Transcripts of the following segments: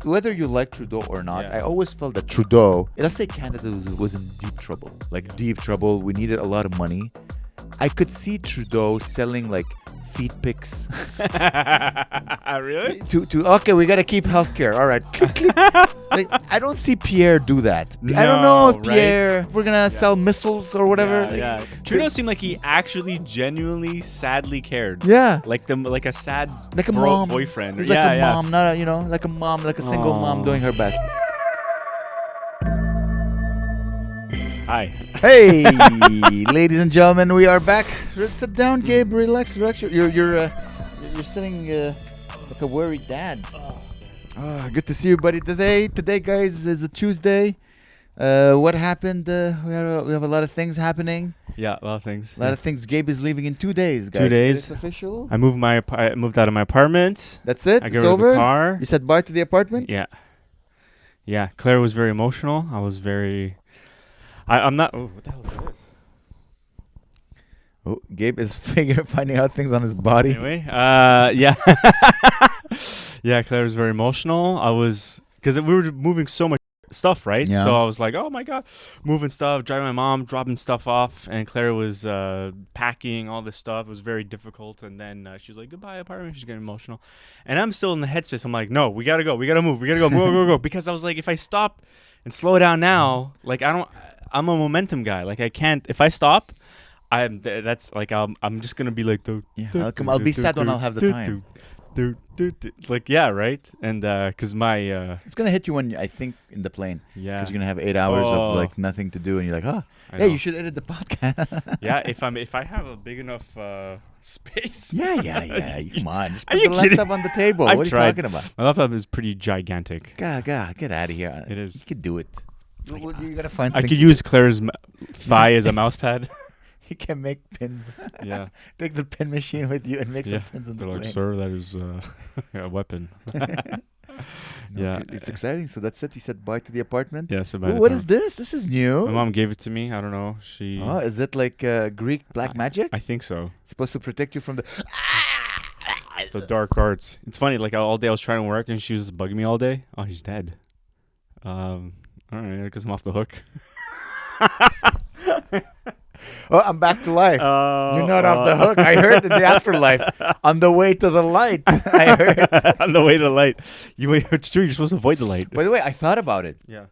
Whether you like Trudeau or not, I always felt that Trudeau, let's say Canada was in deep trouble. Like deep trouble. We needed a lot of money. I could see Trudeau selling like feet pics. Really? To okay, we gotta keep healthcare. All right. Like, I don't see Pierre do that. I don't know if Pierre, we're gonna sell missiles or whatever. Yeah. Trudeau seemed like he actually genuinely sadly cared. Yeah. Like a sad Like a mom. boyfriend. He's like a mom, not a, like a mom, like a single mom doing her best. Hi. Hey, ladies and gentlemen, we are back. Sit down, Gabe. Relax. You're sitting like a worried dad. Good to see you, buddy. Today, guys, is a Tuesday. What happened? We have a lot of things happening. Yeah, a lot of things. A lot of things. Gabe is leaving in 2 days, guys. 2 days. It's official. I moved out of my apartment. That's it. I got It's rid over. of the car. You said bye to the apartment. Yeah. Yeah. Claire was very emotional. I was very. I'm not. Oh, what the hell is this? Oh, Gabe is finding out things on his body. Anyway, yeah. Yeah, Claire was very emotional. I was, because we were moving so much stuff, right? Yeah. So I was like, oh my God, moving stuff, driving my mom, dropping stuff off. And Claire was packing all this stuff. It was very difficult. And then she was like, goodbye, apartment. She's getting emotional. And I'm still in the headspace. I'm like, no, we got to go. We got to move. We got to go. Because I was like, if I stop and slow down now, like I'm a momentum guy. Like I can't, if I stop, I'm just going to be like, I'll be sad when I'll have the time. Like, yeah, right? And because it's gonna hit you when I think in the plane. Yeah, because you're gonna have 8 hours of like nothing to do, and you're like, hey, you should edit the podcast. Yeah, if I have a big enough space. Yeah. Come on, just put the laptop on the table. What are you talking about? My laptop is pretty gigantic. God, get out of here. It is. You could do it. You gotta find. I could use Claire's thigh as a mouse pad. You can make pins. Yeah. Take the pin machine with you and make some pins on the plane. Like, sir, that is a weapon. Yeah. It's exciting. So that's it. You said bye to the apartment? Yes. Yeah, what is this? This is new. My mom gave it to me. I don't know. Is it like Greek black magic? I think so. It's supposed to protect you from the dark arts. It's funny. Like all day I was trying to work and she was bugging me all day. Oh, he's dead. All right. Because I'm off the hook. Oh, I'm back to life. You're not off the hook. I heard in the afterlife. On the way to the light. I heard. On the way to the light. It's true. You're supposed to avoid the light. By the way, I thought about it. Yeah.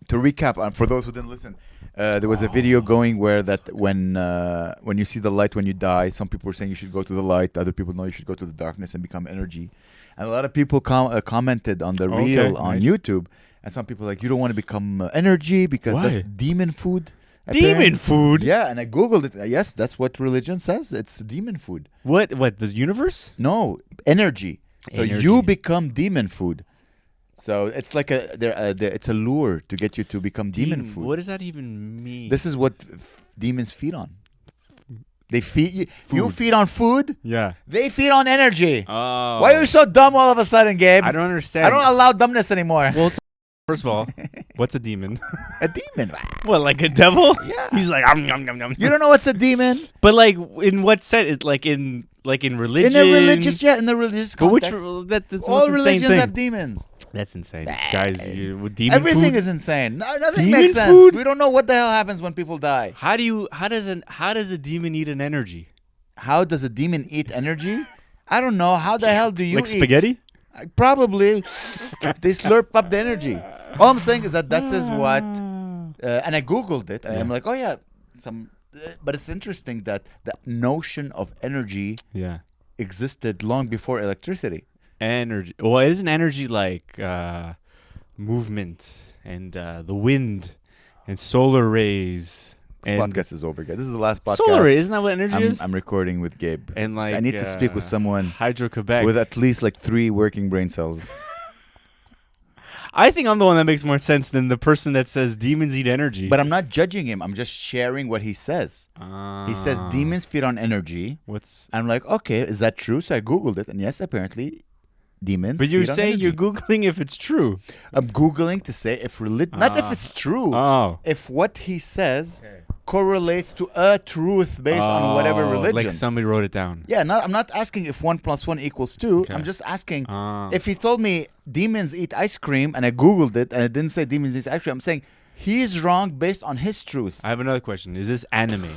To recap, for those who didn't listen, there was a video going where that when you see the light when you die, some people were saying you should go to the light. Other people know you should go to the darkness and become energy. And a lot of people commented on the reel on YouTube. And some people like, you don't want to become energy because that's demon food. Demon food? Yeah, and I Googled it. Yes, that's what religion says. It's demon food. What, the universe? No, energy. So you become demon food. So it's like it's a lure to get you to become demon food. What does that even mean? This is what demons feed on. They feed you. You feed on food. Yeah. They feed on energy. Oh. Why are you so dumb all of a sudden, Gabe? I don't understand. I don't allow dumbness anymore. Well, first of all, what's a demon? A demon? What, like a devil? Yeah. He's like, yum, yum, yum. You don't know what's a demon? But like, in what sense? Like in religion? In the religious context. But that's all religions thing. have demons. That's insane, guys. Demon Everything food? is insane. Nothing Demon makes sense. food? We don't know what the hell happens when people die. How does a demon eat an energy? How does a demon eat energy? I don't know. How the hell do you like eat? Spaghetti? Probably. They slurp up the energy. All I'm saying is that this is what, and I Googled it, and I'm like, oh yeah, but it's interesting that the notion of energy existed long before electricity. Energy. Well, isn't energy like movement and the wind and solar rays? This podcast is over, guys. This is the last podcast. Solar ray, isn't that what energy is? I'm recording with Gabe. And so I need to speak with someone Hydro-Quebec with at least like 3 working brain cells. I think I'm the one that makes more sense than the person that says demons eat energy. But I'm not judging him. I'm just sharing what he says. He says demons feed on energy. I'm like, okay, is that true? So I Googled it, and yes, apparently demons. But you're feed on saying energy. you're Googling if it's true. I'm Googling to say if not if it's true. Oh. If what he says correlates to a truth based on whatever religion. Like somebody wrote it down. Yeah, I'm not asking if 1 + 1 = 2. Okay. I'm just asking if he told me demons eat ice cream and I Googled it and it didn't say demons eat ice cream. I'm saying he's wrong based on his truth. I have another question. Is this anime?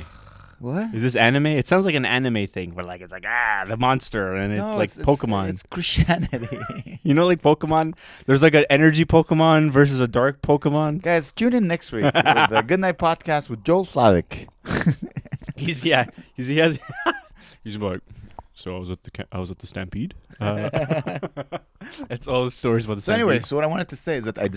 What? Is this anime? It sounds like an anime thing where like it's like the monster and No, it's like Pokemon. It's Christianity. You know, like Pokemon. There's like an energy Pokemon versus a dark Pokemon. Guys, tune in next week with the Good Night Podcast with Joel Slavik. He's like, so I was at the Stampede. That's all the stories about the So Stampede. anyway, so what I wanted to say is that I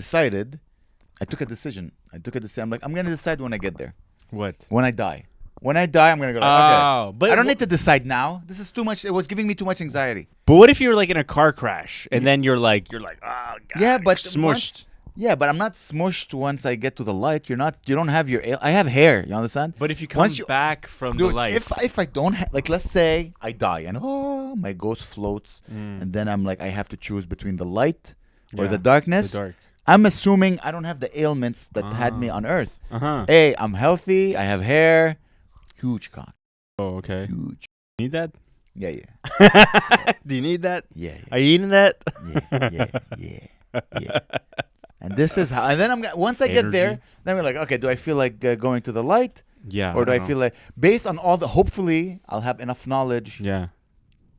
took a decision. I'm like, I'm going to decide when I get there. What? When I die. When I die, I'm going to go, okay. But I don't need to decide now. This is too much. It was giving me too much anxiety. But what if you're like in a car crash and then you're like, oh god, Yeah, but smushed. But I'm not smushed once I get to the light. You don't have your... I have hair. You understand? But if you come back from the light. If I don't... like, let's say I die and, my ghost floats. And then I'm like, I have to choose between the light or the darkness. The dark. I'm assuming I don't have the ailments that had me on Earth. A, I'm healthy. I have hair. Huge cock. Oh, okay. Huge. Need that? Yeah. Do you need that? Yeah. Are you eating that? Yeah. And this is how... And then once I get there, then we're like, okay, do I feel like going to the light? Yeah. Or do I feel like... Based on all the... Hopefully, I'll have enough knowledge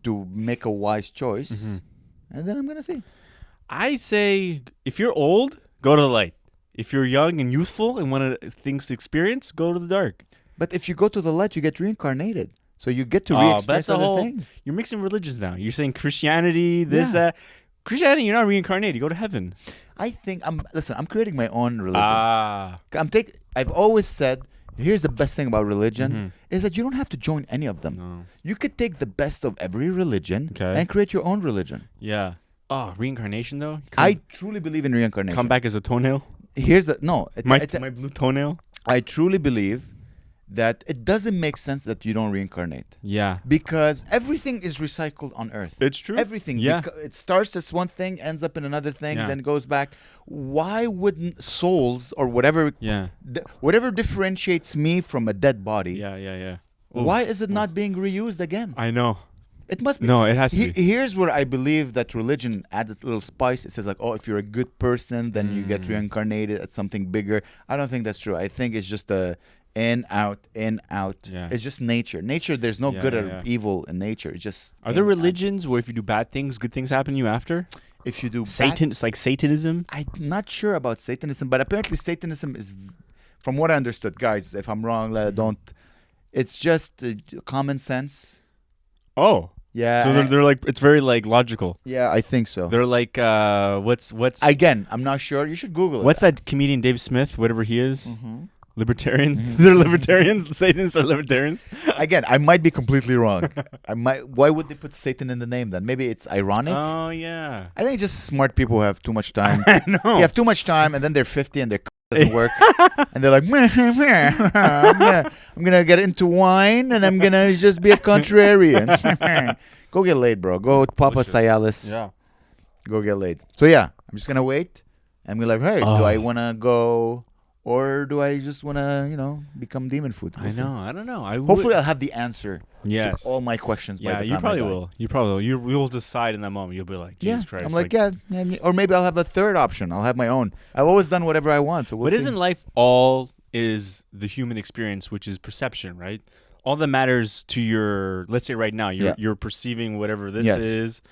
to make a wise choice. And then I'm going to see. I say, if you're old, go to the light. If you're young and youthful and want things to experience, go to the dark. But if you go to the light, you get reincarnated. So you get to re-experience other things. You're mixing religions now. You're saying Christianity, that. Christianity, you're not reincarnated. You go to heaven. I think I'm creating my own religion. I've always said, here's the best thing about religions is that you don't have to join any of them. No. You could take the best of every religion and create your own religion. Yeah. Oh, reincarnation though? I truly believe in reincarnation. Come back as a toenail? My blue toenail? I truly believe that it doesn't make sense that you don't reincarnate. Yeah. Because everything is recycled on Earth. It's true. Everything. Yeah. It starts as one thing, ends up in another thing, then goes back. Why wouldn't souls or whatever whatever differentiates me from a dead body, why is it not being reused again? I know. It must be. No, it has to be. Here's where I believe that religion adds its little spice. It says like, if you're a good person, then you get reincarnated at something bigger. I don't think that's true. I think it's just a in, out. Yeah. It's just nature. Nature, there's no good or evil in nature. It's just... Are there religions where if you do bad things, good things happen to you after? If you do it's like Satanism? I'm not sure about Satanism, but apparently Satanism is, from what I understood, guys, if I'm wrong, don't... It's just common sense. Oh. Yeah. So they're like, it's very like logical. Yeah, I think so. They're like, what's... Again, I'm not sure. You should Google it. What's that comedian Dave Smith, whatever he is? Libertarian? They're libertarians? Satanists are libertarians? Again, I might be completely wrong. Why would they put Satan in the name then? Maybe it's ironic. Oh, yeah. I think it's just smart people who have too much time. I know. You have too much time and then they're 50 and their doesn't work. And they're like, I'm going to get into wine and I'm going to just be a contrarian. Go get laid, bro. Go Papa Cialis. Yeah. Go get laid. So, yeah, I'm just going to wait. And be like, hey, do I want to go... Or do I just want to, become demon food? I don't know. Hopefully, I'll have the answer to all my questions by the time you probably I die. will. You probably will. You will decide in that moment. You'll be like, Jesus Christ. I'm like, or maybe I'll have a third option. I'll have my own. I've always done whatever I want. So we'll see. Isn't life all is the human experience, which is perception, right? All that matters to your, let's say right now, you're perceiving whatever this is.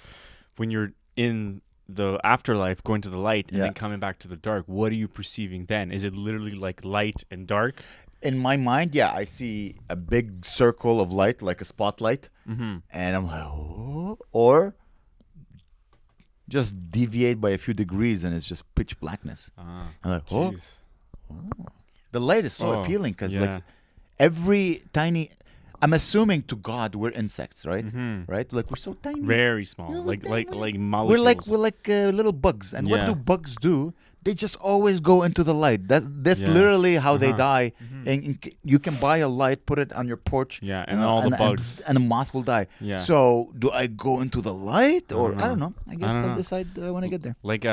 When you're in the afterlife, going to the light and then coming back to the dark, what are you perceiving then? Is it literally like light and dark? In my mind, I see a big circle of light, like a spotlight, and I'm like, oh, or just deviate by a few degrees and it's just pitch blackness. I'm like, oh. The light is so appealing because like every tiny... I'm assuming to God we're insects, right? Mhm. Right? Like we're so tiny. Very small, You know, like we're molecules. like little bugs. And what Yeah. do bugs do? They just always go into the light. That's Yeah. literally how they Uh-huh. die. Mhm. And you can buy a light, put it on your porch, Yeah, and all the bugs. and a moth will die. Yeah. So do I go into the light, or I don't know? I guess don't I'll know. decide when I get there. Like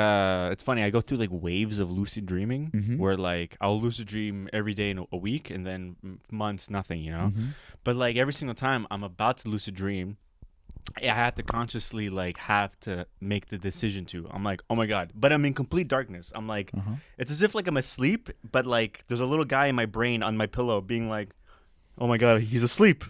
it's funny. I go through like waves of lucid dreaming, Mhm. where like I'll lucid dream every day in a week, and then months nothing, you know. Mhm. But like every single time I'm about to lucid dream, I have to consciously like have to make the decision to. I'm like, oh my god, but I'm in complete darkness. I'm like, Uh-huh. it's as if like I'm asleep, but like there's a little guy in my brain on my pillow being like, oh my god, he's asleep.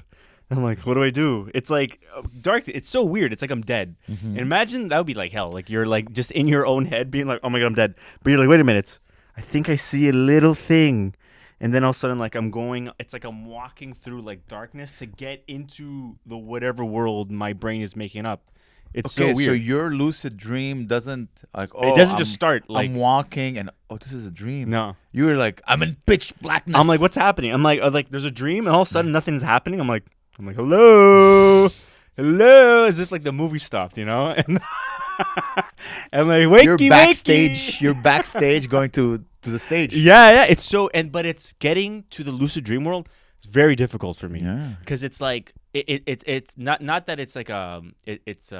I'm like, what do I do? It's like dark. It's so weird. It's like I'm dead. Mhm. And imagine that would be like hell. Like you're like just in your own head being like, oh my god, I'm dead. But you're like, wait a minute. I think I see a little thing. And then all of a sudden, like I'm going, it's like I'm walking through like darkness to get into the whatever world my brain is making up. It's Okay, so weird. so your lucid dream doesn't like oh It doesn't just start like I'm walking and oh this is a dream. no. You were like I'm in pitch blackness. I'm like, what's happening? I'm like, there's a dream, and all of a sudden nothing's happening. I'm like, hello, hello, as if like the movie stopped, you know? And I'm like, wakey, You're backstage. wakey. You're backstage going to the stage. Yeah, it's so, but it's getting to the lucid dream world. It's very difficult for me Yeah. because it's like it's not that it's like it's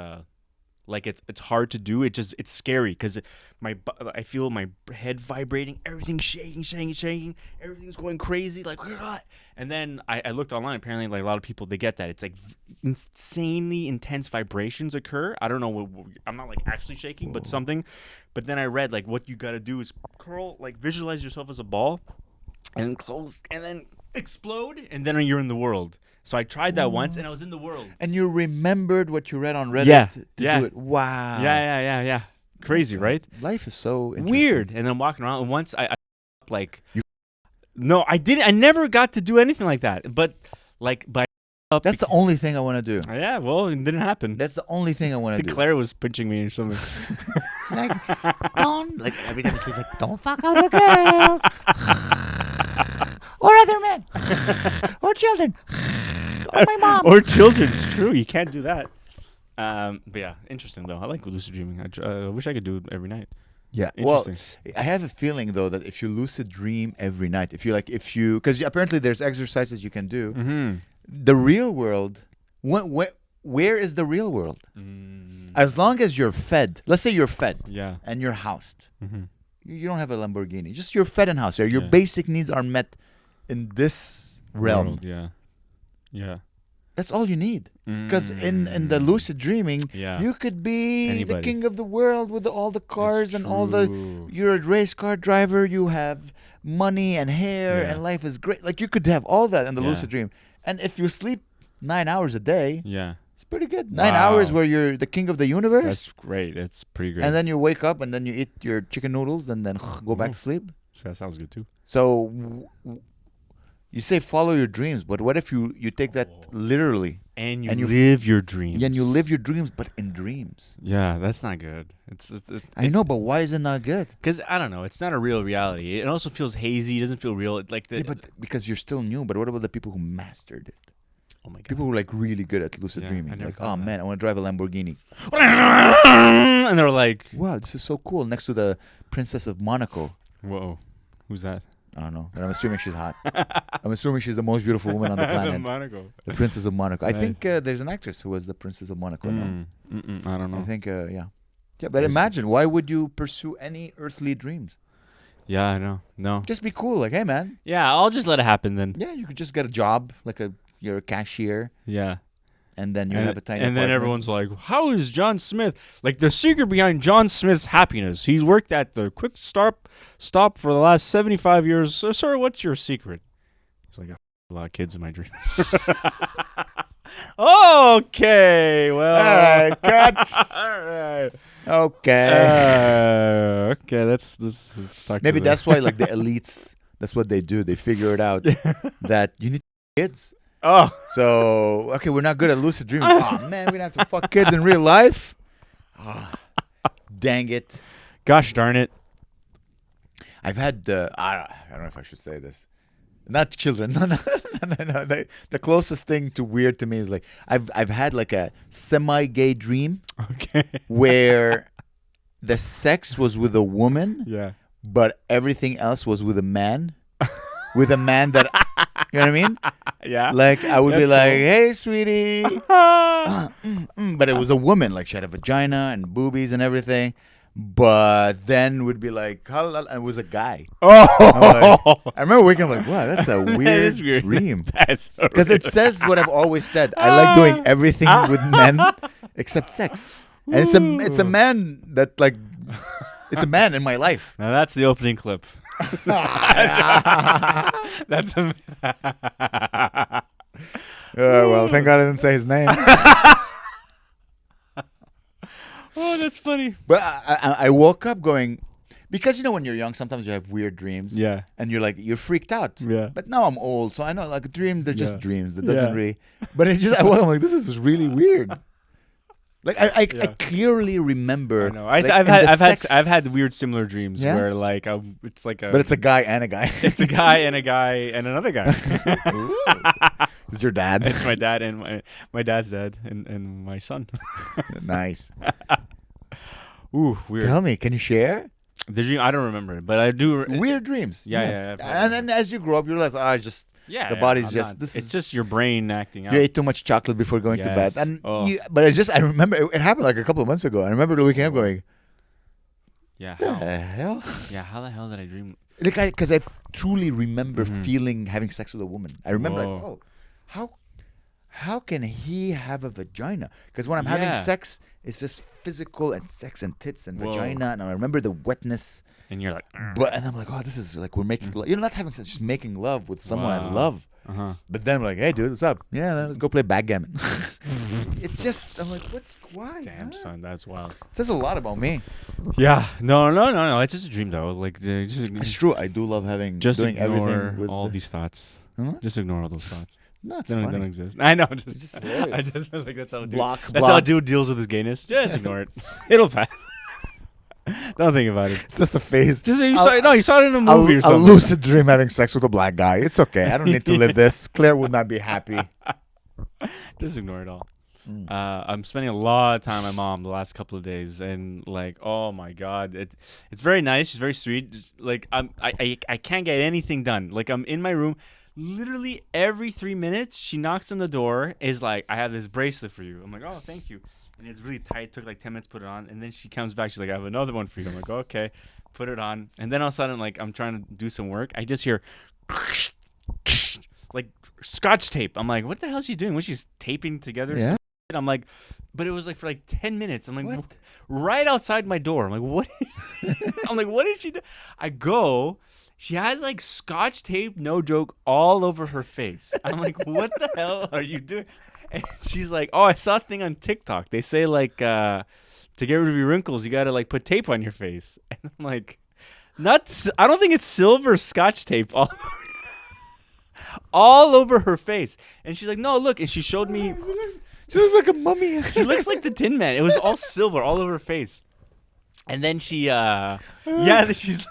like it's hard to do. It's scary because I feel my head vibrating, everything's shaking, everything's going crazy, like and then I looked online. Apparently, like a lot of people they get that. It's like insanely intense vibrations occur. I don't know. I'm not like actually shaking, but something. But then I read like what you got to do is curl, like visualize yourself as a ball, and close, and then explode, and then you're in the world. So I tried that once, and I was in the world. And you remembered what you read on Reddit Yeah, to yeah. do it. Wow. Yeah. Crazy, right? Life is so interesting. Weird. And then I'm walking around, and once I like, no, I didn't. I never got to do anything like that. But like, That's the only thing I want to do. yeah. Well, it didn't happen. That's the only thing I want to do. Claire was pinching me or something. She's like, don't like every time she's like, don't fuck out the girls or other men or children or my mom. Or children. It's true. You can't do that. But yeah, interesting though. I like lucid dreaming. I wish I could do it every night. Yeah. Well, Interesting. I have a feeling though that if you lucid dream every night, if you because apparently there's exercises you can do. Mm-hmm. The real world, where is the real world? As long as you're fed, let's say you're fed Yeah. and you're housed. Mm-hmm. You don't have a Lamborghini. Just you're fed and housed. Your Yeah. basic needs are met in this realm. World, yeah. Yeah. That's all you need. Because in the lucid dreaming, Yeah. you could be the Anybody. king of the world with all the cars and all the. True. You're a race car driver. You have money and hair, Yeah. and life is great. Like you could have all that in the Yeah. lucid dream. And if you sleep 9 hours a day, Yeah. it's pretty good. 9 hours Wow. where you're the king of the universe, That's great. That's pretty great. and then you wake up and then you eat your chicken noodles and then go back Ooh. to sleep. So that sounds good too. So you say follow your dreams, but what if you take that literally And you And you- live your dreams. and you live your dreams, but in dreams? Yeah, that's not good. I know, but why is it not good? Because I don't know. It's not a real reality. It also feels hazy. It doesn't feel real. Like the. Yeah, but because you're still new. But what about the people who mastered it? Oh my god. People who are like really good at lucid Yeah, I dreaming. never Like, thought oh of that. man, I want to drive a Lamborghini. And they're like, Wow, this is so cool. Next to the Princess of Monaco. whoa, who's that? I don't know, but I'm assuming she's hot. I'm assuming she's the most beautiful woman on the planet. Monaco. The Princess of Monaco. I Nice. think there's an actress who was the Princess of Monaco. No? I don't know. I think, yeah. Yeah, but Yes. imagine, why would you pursue any earthly dreams? Yeah, I know. No. Just be cool. Like, hey, man. Yeah, I'll just let it happen then. Yeah, you could just get a job, like you're a cashier, Yeah. and then you and, have a tiny and then apartment. everyone's like, how is John Smith? Like, the secret behind John Smith's happiness. He's worked at the quick stop for the last 75 years. So, sir, what's your secret? He's like, I a lot of kids in my dream. Okay, well. All right, cut. All right. Okay. Okay, let's talk. Maybe to the- that's why, like, the elites, that's what they do. They figure it out that you need kids. Oh. So, okay, we're not good at lucid dreaming. Oh, man, we're going to have to fuck kids in real life? Oh, dang it. Gosh darn it. I've had, I don't know if I should say this. Not children. No, no, no. The closest thing to weird to me is like I've had like a semi-gay dream Okay. where the sex was with a woman, Yeah. but everything else was with a man. With a man that, you know what I mean? Yeah. Like I would be That's like, cool. "Hey, sweetie," but it was a woman. Like she had a vagina and boobies and everything. But then would be like, and it was a guy. Oh. I remember waking up like, wow, that's a weird, That is weird. dream. That's so Because it weird. says what I've always said. I like doing everything with men except sex. And it's a man that like, it's a man in my life. Now that's the opening clip. That's a. Well, thank God I didn't say his name. Oh, that's funny. But I woke up going, because you know when you're young, sometimes you have weird dreams. Yeah. And you're freaked out. Yeah. But now I'm old, so I know like dreams, they're just Yeah. dreams. That doesn't Yeah. really. But it's just, I'm like, this is really weird. Like I Yeah. clearly remember. I know. I've like, had in the I've had sex- weird similar dreams Yeah? where like it's like a. But it's a guy and a guy. It's a guy and another guy. Ooh. It's your dad. It's my dad and my dad's dad and my son. Nice. Ooh, weird. Tell me, can you share The dream, I don't remember it, but I do. weird dreams? Yeah. And then as you grow up, you realize, Yeah, the yeah, body's I'm just- not- this it's is- just your brain acting out. you ate too much chocolate before going to bed, Yes. and Oh. but it's just I remember it happened like a couple of months ago. I remember waking up going, Yeah. "The How, hell?" yeah. How the hell did I dream? Like because I truly remember Mhm. feeling having sex with a woman. I remember like, Whoa. oh, how can he have a vagina? Because when I'm having Yeah. sex, it's just physical and sex and tits and Whoa. vagina, and I remember the wetness. And you're like. But and I'm like, oh, this is like we're making love. You're not having sex, just making love with someone I Wow. love. Uh-huh. But then I'm like, hey, dude, what's up? Yeah, let's go play backgammon. It's just, I'm like, why? Damn, huh? son, that's wild. It says a lot about me. Yeah. No. It's just a dream, though. Like, It's true. I do love having just doing ignore everything with all the, these thoughts. Huh? Just ignore all those thoughts. No, it's They don't funny. exist. I know. It's Just, just hilarious. I just feel like that's how a dude. Block, That's how a block. dude deals with his gayness. Just ignore it. It'll pass. Don't think about it. It's just a phase. Just you I'll- saw it in a movie or A something. lucid dream having sex with a black guy. It's okay. I don't need to live this. Claire would not be happy. Just ignore it all. Mm. I'm spending a lot of time with my mom the last couple of days, and like, oh my god, it's very nice. She's very sweet. Just, like, I can't get anything done. Like, I'm in my room, literally every 3 minutes, she knocks on the door. Is like, I have this bracelet for you. I'm like, oh, thank you. And it's really tight. Took like 10 minutes to put it on, and then she comes back. She's like, I have another one for you. I'm like, okay, put it on. And then all of a sudden, like, I'm trying to do some work. I just hear. Like scotch tape. I'm like, what the hell is she doing? When she's taping together Yeah. some shit? I'm like, but it was like for like 10 minutes. I'm like, What? right outside my door. I'm like, what? I'm like, what did she do? I go. She has like scotch tape, no joke, all over her face. I'm like, what the hell are you doing? And she's like, oh, I saw a thing on TikTok. They say like to get rid of your wrinkles, you gotta like put tape on your face. And I'm like, I don't think it's silver scotch tape all over her face. And she's like, no, look. And she showed me. She looks like a mummy. She looks like the Tin Man. It was all silver all over her face. And then she's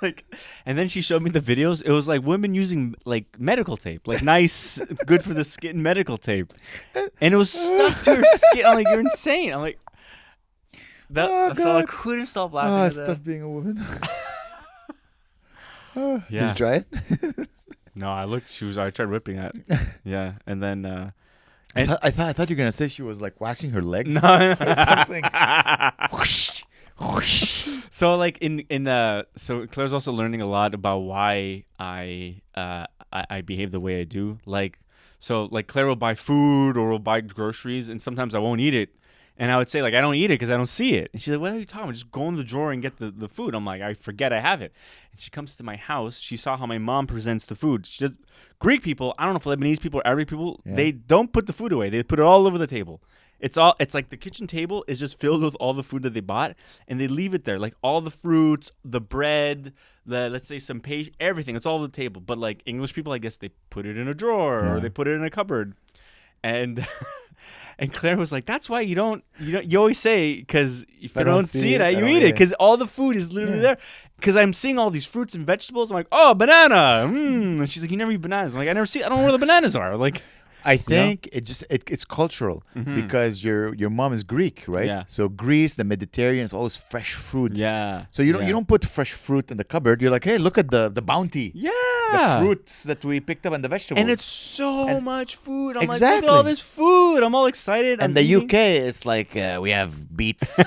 like, and then she showed me the videos. It was like women using like medical tape, like nice, good for the skin medical tape. And it was stuck to her skin. I'm like, you're insane. I'm like, that's all. I God. couldn't stop laughing Oh, at it's that. tough being a woman. Did Yeah. you try it? No, I looked. I tried whipping that. Yeah. And then, I thought you were gonna say she was like waxing her legs no. or something. Whoosh, whoosh. So like so Claire's also learning a lot about why I behave the way I do. Like, so like Claire will buy food or will buy groceries, and sometimes I won't eat it. And I would say like, I don't eat it because I don't see it. And she's like, what are you talking about? Just go in the drawer and get the food. I'm like, I forget I have it. And she comes to my house. She saw how my mom presents the food. She does. Greek people, I don't know if Lebanese people or Arabic people, Yeah. they don't put the food away. They put it all over the table. It's like the kitchen table is just filled with all the food that they bought, and they leave it there. Like all the fruits, the bread, let's say some pastry, everything. It's all over the table. But like English people, I guess they put it in a drawer or Yeah. they put it in a cupboard. And And Claire was like, "That's why you always say, because if I you don't don't see see it, it, I you don't eat eat it, it." because all the food is literally Yeah. there. Because I'm seeing all these fruits and vegetables. I'm like, oh, banana. And she's like, you never eat bananas. I'm like, I don't know where the bananas are. Like, I think it's cultural because your mom is Greek, right? Yeah. So Greece, the Mediterranean is always fresh fruit. yeah. So you don't put fresh fruit in the cupboard. You're like, hey, look at the bounty, Yeah. the fruits that we picked up and the vegetables. And it's so much food. I'm like, Exactly. look at all this food. I'm all excited. And I'm the eating. UK, it's like we have beets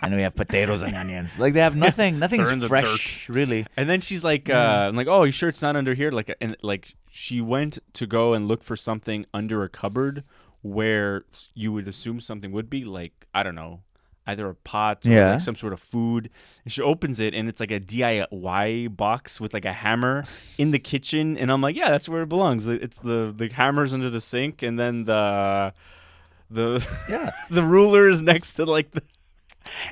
and we have potatoes and onions. Like they have nothing's They're in the fresh, really. And then she's like, I'm like, oh, you sure it's not under here? Like she went to go and look for something under a cupboard where you would assume something would be, like, I don't know, either a pot or Yeah. like some sort of food. And she opens it and it's like a DIY box with like a hammer in the kitchen. And I'm like, yeah, that's where it belongs. It's the hammer's under the sink, and then the Yeah. the ruler is next to like the.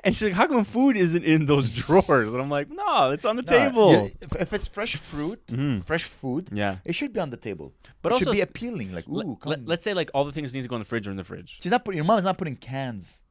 And she's like, how come food isn't in those drawers? And I'm like, no, it's on the table. If it's fresh fruit, fresh food, Yeah. it should be on the table. But it also- should be appealing. Like, ooh, come. Let's say like all the things need to go in the fridge are in the fridge. Your mom is not putting cans.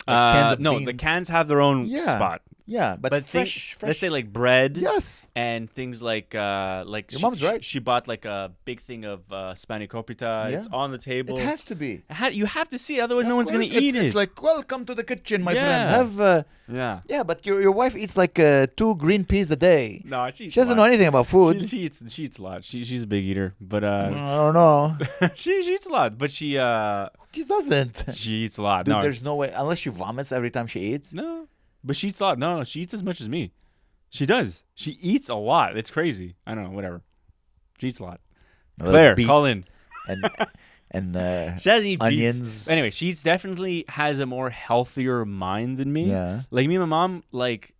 Like cans of No, the beans. cans have their own Yeah. spot. Yeah, but fresh. Let's say like bread. Yes. And things like Your she, mom's right. She bought like a big thing of spanakopita. Yeah. It's on the table. It has to be. You have to see it, otherwise no Of one's gonna course, eat it. It's like, welcome to the kitchen, my Yeah. friend. Have yeah. yeah, but your wife eats like 2 green peas a day. No, She doesn't know anything about food. She eats a lot. She's a big eater, but I don't know. she eats a lot. But she doesn't. she eats a lot. Dude, No, there's no way unless she vomits every time she eats. no, but she eats a lot. No, she eats as much as me. She does. She eats a lot. It's crazy. I don't know. Whatever. She eats a lot. Claire, call in. And She doesn't eat onions. beets. Anyway, she's definitely has a more healthier mind than me. Yeah. Like me and my mom, like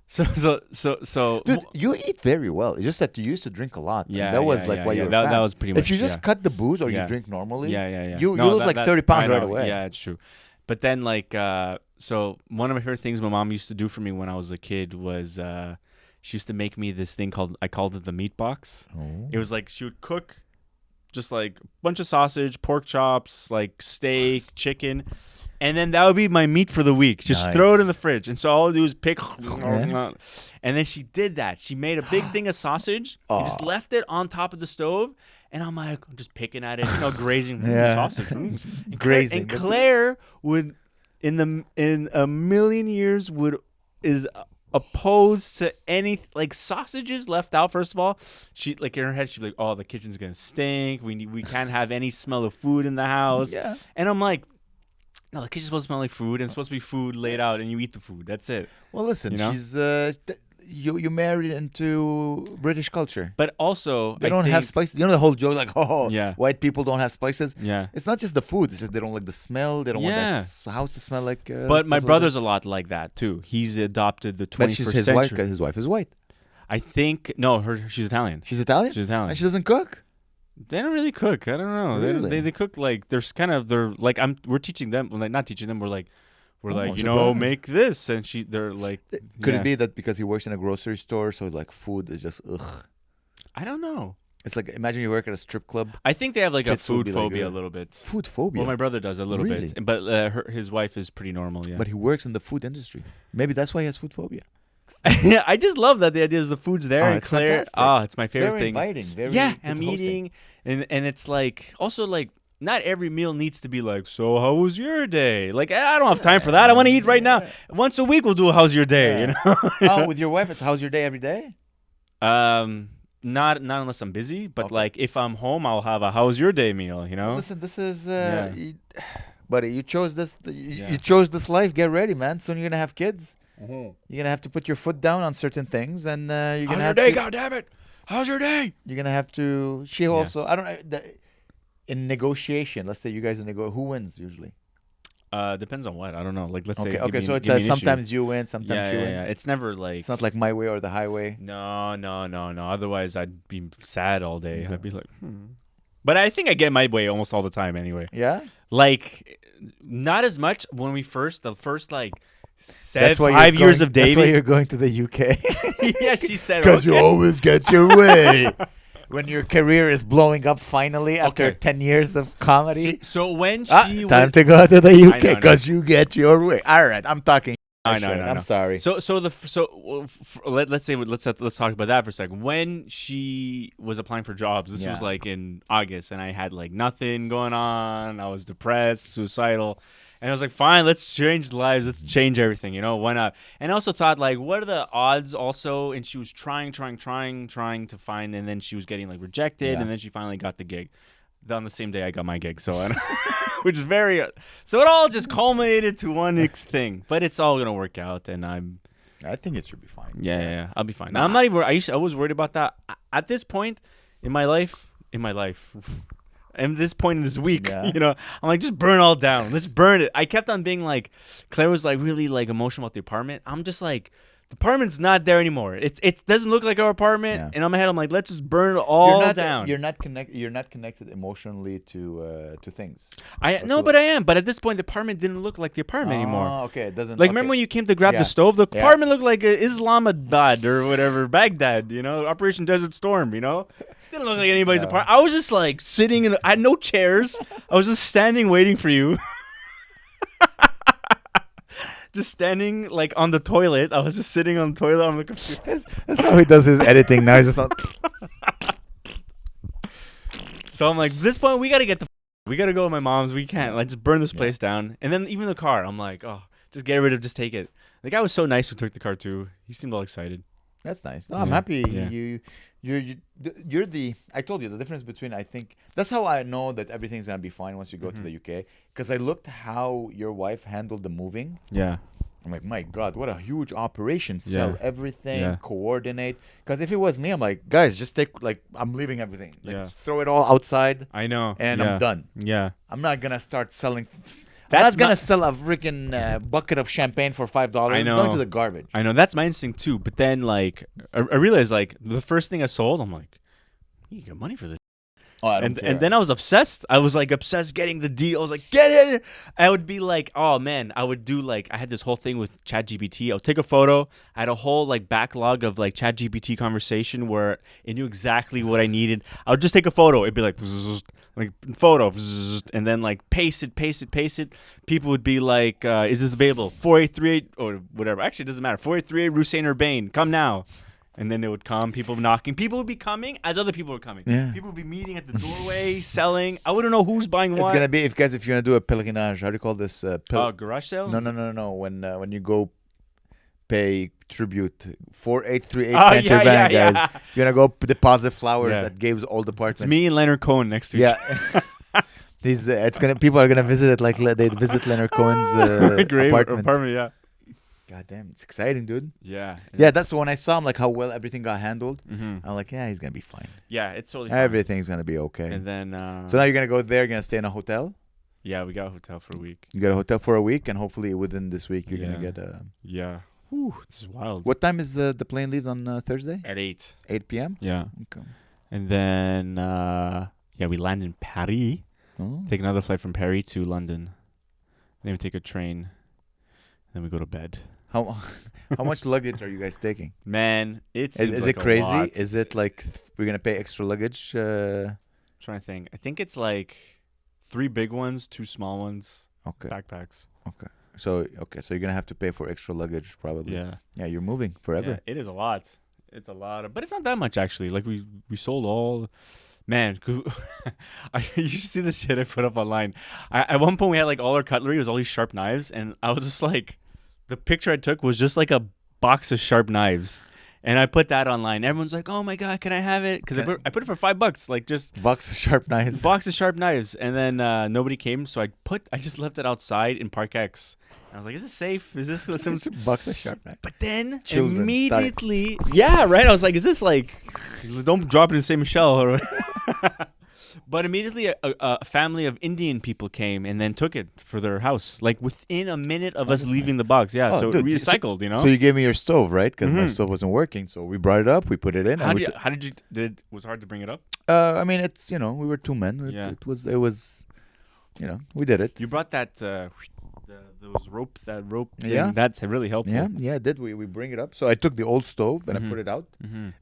so. Dude, you eat very well. It's just that you used to drink a lot. and Yeah, that was yeah, like yeah, why yeah. you were That fat. was pretty much, If you just yeah. cut the booze or Yeah. you drink normally, yeah. you No, lose like 30 pounds I right know. away. Yeah, it's true. But then like so one of my favorite things my mom used to do for me when I was a kid was she used to make me this thing I called it the meat box. Oh. It was like she would cook just like a bunch of sausage, pork chops, like steak, chicken. And then that would be my meat for the week. Just throw it in the fridge. And so all I would do is pick. And then she did that. She made a big thing of sausage and just left it on top of the stove. And I'm like, just picking at it, grazing sausage. And Grazing. And Claire would, in a million years, is opposed to any like sausages left out. First of all, she like in her head she'd be like, oh, the kitchen's gonna stink. We can't have any smell of food in the house. Yeah. And I'm like, no, the kitchen's supposed to smell like food, and it's supposed to be food laid out, and you eat the food. That's it. Well, listen, You know? she's you married into British culture. But also, They don't have spices. You know the whole joke, like, Yeah. white people don't have spices. Yeah. It's not just the food. It's just they don't like the smell. They don't want Yeah. the house to smell like. But my stuff like brother's a lot like that too. He's adopted the that. But 21st she's his century. wife. His wife is white. I think no, she's Italian. She's Italian. She's Italian. And she doesn't cook. They don't really cook. I don't know. Really? They cook like they're like we're teaching them, like not teaching them. We're like Oh, you so know good. make this, and they're like. Could yeah. it be that because he works in a grocery store, so like food is just ugh? I don't know. It's like imagine you work at a strip club. I think they have like a Tits would food be, like, phobia a little bit. Food phobia. Well, my brother does a little Really? bit, but his wife is pretty normal. Yeah. But he works in the food industry. Maybe that's why he has food phobia. Yeah, I just love that the idea is the food's there and it's Claire. fantastic. Oh, it's my favorite Very thing. inviting. Very Yeah, good I'm hosting. eating, and it's like also like not every meal needs to be like, so how was your day? Like I don't have time for that. I want to eat right now. Once a week we'll do a how's your day, you know? Oh, with your wife, it's how's your day every day? Not unless I'm busy, but Okay. like if I'm home, I'll have a how's your day meal, you know? Listen, this is, Yeah. buddy, you chose this. Yeah. You chose this life. Get ready, man. Soon you're gonna have kids. Mm-hmm. You're gonna have to put your foot down on certain things, and you're How's gonna your have day? to. God damn it! How's your day? You're gonna have to. She also. I don't know. In negotiation, let's say you guys are who wins usually? Depends on what. I don't know. Like let's Okay, say. okay. So it's give me an issue. sometimes you win, sometimes Yeah, she yeah, wins. yeah. It's never like. It's not like my way or the highway. No. Otherwise, I'd be sad all day. Yeah. I'd be like, But I think I get my way almost all the time anyway. Yeah. Like, not as much when the first like That's why 5 years going, of That's why dating. you're going to the UK. Yeah, she said. Because you okay. always get your way. when your career is blowing up finally after Okay. 10 years of comedy. So when Ah, she time was, to go to the I UK know. because you get your way. All right, I'm talking. I know. I'm sorry. Let's talk about that for a second. When she was applying for jobs, this was Yeah. like in August, and I had like nothing going on. I was depressed, suicidal, and I was like, fine, let's change lives, let's change everything. Why not? And I also thought like, what are the odds? Also, and she was trying to find, and then she was getting like rejected, Yeah. and then she finally got the gig. On the same day I got my gig, so which is very so it all just culminated to one thing, but it's all gonna work out, and I think it should be fine. yeah, I'll be fine. Now, I'm not even. I was worried about that at this point in my life, and this point in this week. Yeah. I'm like, just burn all down. Let's burn it. I kept on being like, Claire was like really like emotional about the apartment. I'm just like, the apartment's not there anymore. It doesn't look like our apartment. Yeah. And in my head, I'm like, let's just burn it all down. You're not connected emotionally to things. But I am. But at this point, the apartment didn't look like the apartment anymore. Oh, okay. It doesn't. Like, remember when you came to grab Yeah. the stove? The Yeah. apartment looked like Islamabad or whatever, Baghdad, Operation Desert Storm, Didn't look like anybody's Yeah. apartment. I was just like sitting I had no chairs. I was just standing waiting for you. Just standing like on the toilet. I was just sitting on the toilet on the computer. That's how he does his editing now. He's just like, So I'm like, this point, we gotta we gotta go to my mom's. We can't like just burn this place down. And then even the car, I'm like, oh, just get rid of, just take it. The guy was so nice who took the car too. He seemed all excited. that's nice. No, I'm Yeah. happy. Yeah. You're the. I told you the difference between. I think that's how I know that everything's gonna be fine once you go to Mm-hmm. the UK. Because I looked how your wife handled the moving. Yeah. I'm like, my God, what a huge operation! Sell Yeah. everything, Yeah. coordinate. Because if it was me, I'm like, guys, just take I'm leaving everything. Like, Yeah. throw it all outside, I know. and yeah. I'm done. Yeah. I'm not gonna start selling. That's I'm not gonna not- sell a freaking bucket of champagne for $5. I It's know. going to the garbage. I know, that's my instinct too. But then, like, I realized, like, the first thing I sold, I'm like, you get money for this. Oh, I don't And care. then I was obsessed. I was like obsessed getting the deal. I was like, get it. I would be like, oh man, I would do like, I had this whole thing with ChatGPT. I would take a photo. I had a whole like backlog of like ChatGPT conversation where it knew exactly what I needed. I would just take a photo. It'd be like photo, and then like paste it. People would be like, is this available? 4838 or whatever. Actually, it doesn't matter. 4838 Rue Saint Urbain. Come now. And then they would come, people knocking. People would be coming as other people were coming. Yeah. People would be meeting at the doorway, selling. I wouldn't know who's buying what. It's gonna be if you're gonna do a pelequinage. How do you call this? Garage sale? No. When you go pay tribute 4838 Oh, Center yeah, Bank, yeah, guys. yeah. You're gonna go deposit flowers Yeah. at Gabe's old apartment. It's me and Leonard Cohen next to each Yeah. These people are gonna visit it like they visit Leonard Cohen's Great apartment. yeah. God damn, it's exciting, dude. Yeah. Yeah, that's when I saw him like how well everything got handled. Mm-hmm. I'm like, yeah, he's gonna be fine. Yeah, it's totally fine. Everything's gonna be okay. And then, So now you're gonna go there. You're gonna stay in a hotel. yeah, we got a hotel for a week. You get a hotel for a week, and hopefully within this week you're Yeah. gonna get a. Yeah. Whew, this is wild. What time is the plane leave on Thursday? At 8. 8 p.m. Yeah. Okay. And then, we land in Paris. Oh. Take another flight from Paris to London. Then we take a train. Then we go to bed. How how much luggage are you guys taking? Man, it Is seems it like a crazy? lot. Is it like we're gonna pay extra luggage? I'm trying to think. I think it's like 3 big ones, 2 small ones, Okay. backpacks. So you're gonna have to pay for extra luggage probably. Yeah. Yeah, you're moving forever. Yeah, it is a lot. It's a lot of, but it's not that much actually. Like we sold all. Man, you should see the shit I put up online. At one point we had like all our cutlery. It was all these sharp knives, and I was just like, the picture I took was just like a box of sharp knives, and I put that online. Everyone's like, "Oh my god, can I have it?" Because I put it for $5, like just Box of sharp knives. box of sharp knives, and then nobody came, so I just left it outside in Park X. And I was like, "Is this safe? Is this some?" Box of sharp knives. But then Children's immediately, yeah, right. I was like, "Is this like? Don't drop it in Saint Michel." Or but immediately, a family of Indian people came and then took it for their house, like within a minute of us that's leaving the box. Yeah, Oh, so dude, recycled. So you gave me your stove, right? Because my Mhm. stove wasn't working. So we brought it up. We put it in. how and did we you? How did you? Was it hard to bring it up? I mean, we were 2 men. Yeah. It was. We did it. You brought that those rope thing. Yeah. That's really helpful. Yeah, did we bring it up? So I took the old stove and I put it out.